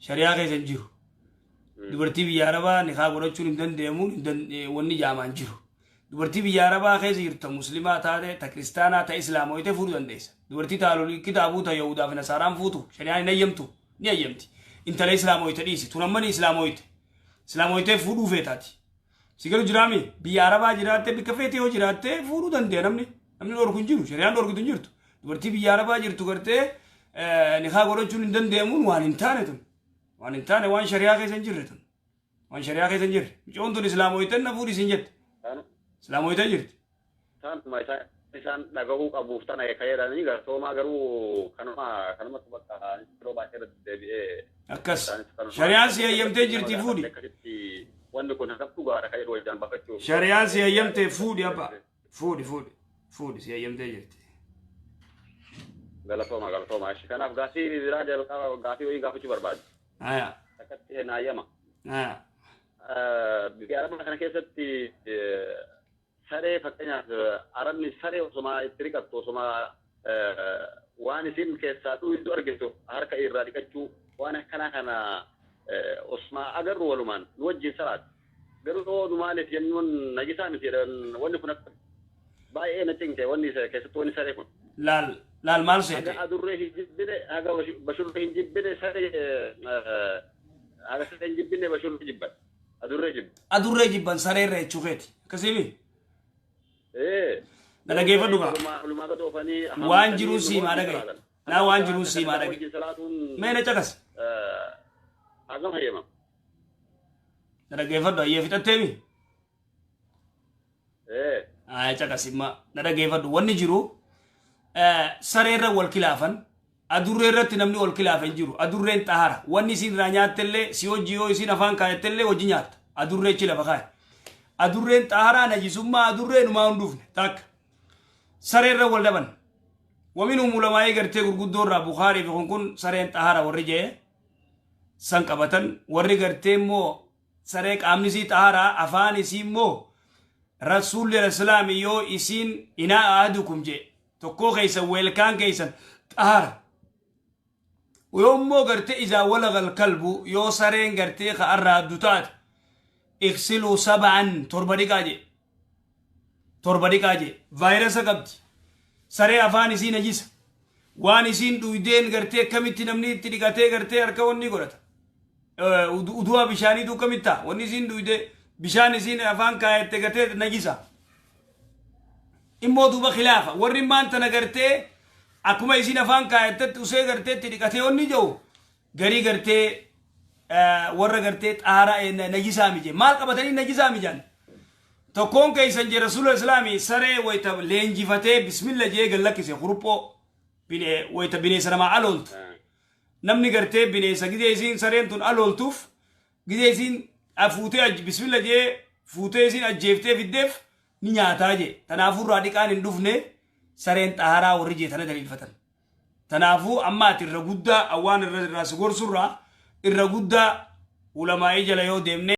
Shari'aa keessa hin jiru. Dubartii biyya arabaa nikaa godhachuun hin dandeemu wanni jaamaan jiru. Dubartii biyya arabaa keessa jirtu muslimaa taate ta kiristaanaa ta islaamoyite fuudhuu dandeessa. Dubartii taalolii kitaabuu ta yahudaa fi nasaaraan fuutu shari'aan hin ayyamtu ni ayyamti. Intala islaamoyite dhiisi tun amma ni islaamoyite. Islaamoyite fuudhuu feetaati. Sigaru jiraami biyya arabaa jiraatte bikka feete yoo jiraatte fuudhuu dandeenya namni dhorku hin jiru shari'aan dhorkitu hin jirtu. Dubartii biyya arabaa jirtu gartee nikaa godhachuun hin dandeemuun waan hin taane tun. Waan hin taane waan shari'aa keessa hin jirre tun. Waan shari'aa keessa hin jirre. Micoon tun islaamoyite na fuudhis hin jette. Islaamoyite jirti. Isaan dhagahuu qabuuf tana fayyadanii garsoomaa garuu kanumatti bakka yeroo baay'ee irratti deebi'ee. Akkas shari'aan si hayyamtee jirti fuudhi. Wanni kun akka dhugaadha kan jedhu wajjin baqachuuf. Shari'aan si hayyamtee fuudhi abba. Fuudhi si hayyamtee jirti. Galatooma. Kanaaf gaaffii biraa jalqaba gaaffii wayii gaafachuu barbaadu. Aya. Akkatti naayyama. Aya. Biyya arabaa kana keessatti saree fakkeenyaaf arabni saree osuma itti riqattu osuma waan isin keessaa dhuunfaa argitu harka irraa dhiqachuu waan akkanaa kana osuma agarru walumaan nu wajjin salaat garuu nu maaliif jennuun najisaa miti jedhan wanni kun akka baay'ee na cinqe wanni keessatti wanni saree kun. Laal maal seete? Haga adurree hin jibbine haga bashurree hin jibbine saree haga saree hin jibbine bashurree jibban adurree jibban. Adurree jibban saree irra jechuu keeti akkasiimi. Dhaggeeffadhu gaa. Waan jiru siimaa dhagaye. Naa waan jiru siimaa dhagaye. Mee na caqas. Hagam hayyama. Dhaggeeffadhu hayyee fixatteemi. Caqas imma dhaggeeffadhu wanni jiru saree irra wal kilaafan adurree irratti namni wal kilaafen jiru adurreen xahara wanni isin irraa nyaattellee si hojii yoo isin afaan kaayattellee hojii nyaatta adurree chi lafa kaaye. Adurreen xaharaa najisummaa adurree numaa hunduufne takka saree irra wal dhaban waminuu mulamaa'ee gartee gurguddoo irraa Bukaarii fi kun sareen xahara warri jee san qabatan warri gartee immoo saree qaamni isii xaharaa afaan isii immoo rasuulli islaami yoo isiin inaa aadukum jee tokkoo keeysan weelkaan keeysan xahara yoo immoo gartee izaa walagal kalbu yoo sareen gartee ka arraa addu taate اغسلوا سبعا تربدي كاجي فيروس قبض سري افان سي نجس وان سين دويدين غرتي كميت نمني تديكاتي غرتي اركوني غرت ودوا بشاني دو كميتا وني سين دويدي بشان سين افان كايت غرتي نجسا امو دوبا خلافه ورمان تنغرتي اكما سين افان كايت تسي غرتي تديكاتي وني جو غري غرتي warra gartee xaaraa najisaa mije maal qabatanii najisaa mijan tokkoon keeysan je rasuula islaamii saree wayta leenjifatee bismillah jee gallakkise quruphoo wayta bineessa namaa alooltu namni gartee bineessa gidee isiin sareen tun alooltuuf gidee isiin fuutee bismillah jee fuutee isiin ajjeeftee fiddeef ni nyaataa je tanaafuu irraa dhiqaan hin dhufne sareen xaaraa warri jee tana daliilfatan tanaafuu amma ati irra guddaa awwaan irra si gorsurraa irra guddaa ulamaa'ii jala yoo deemne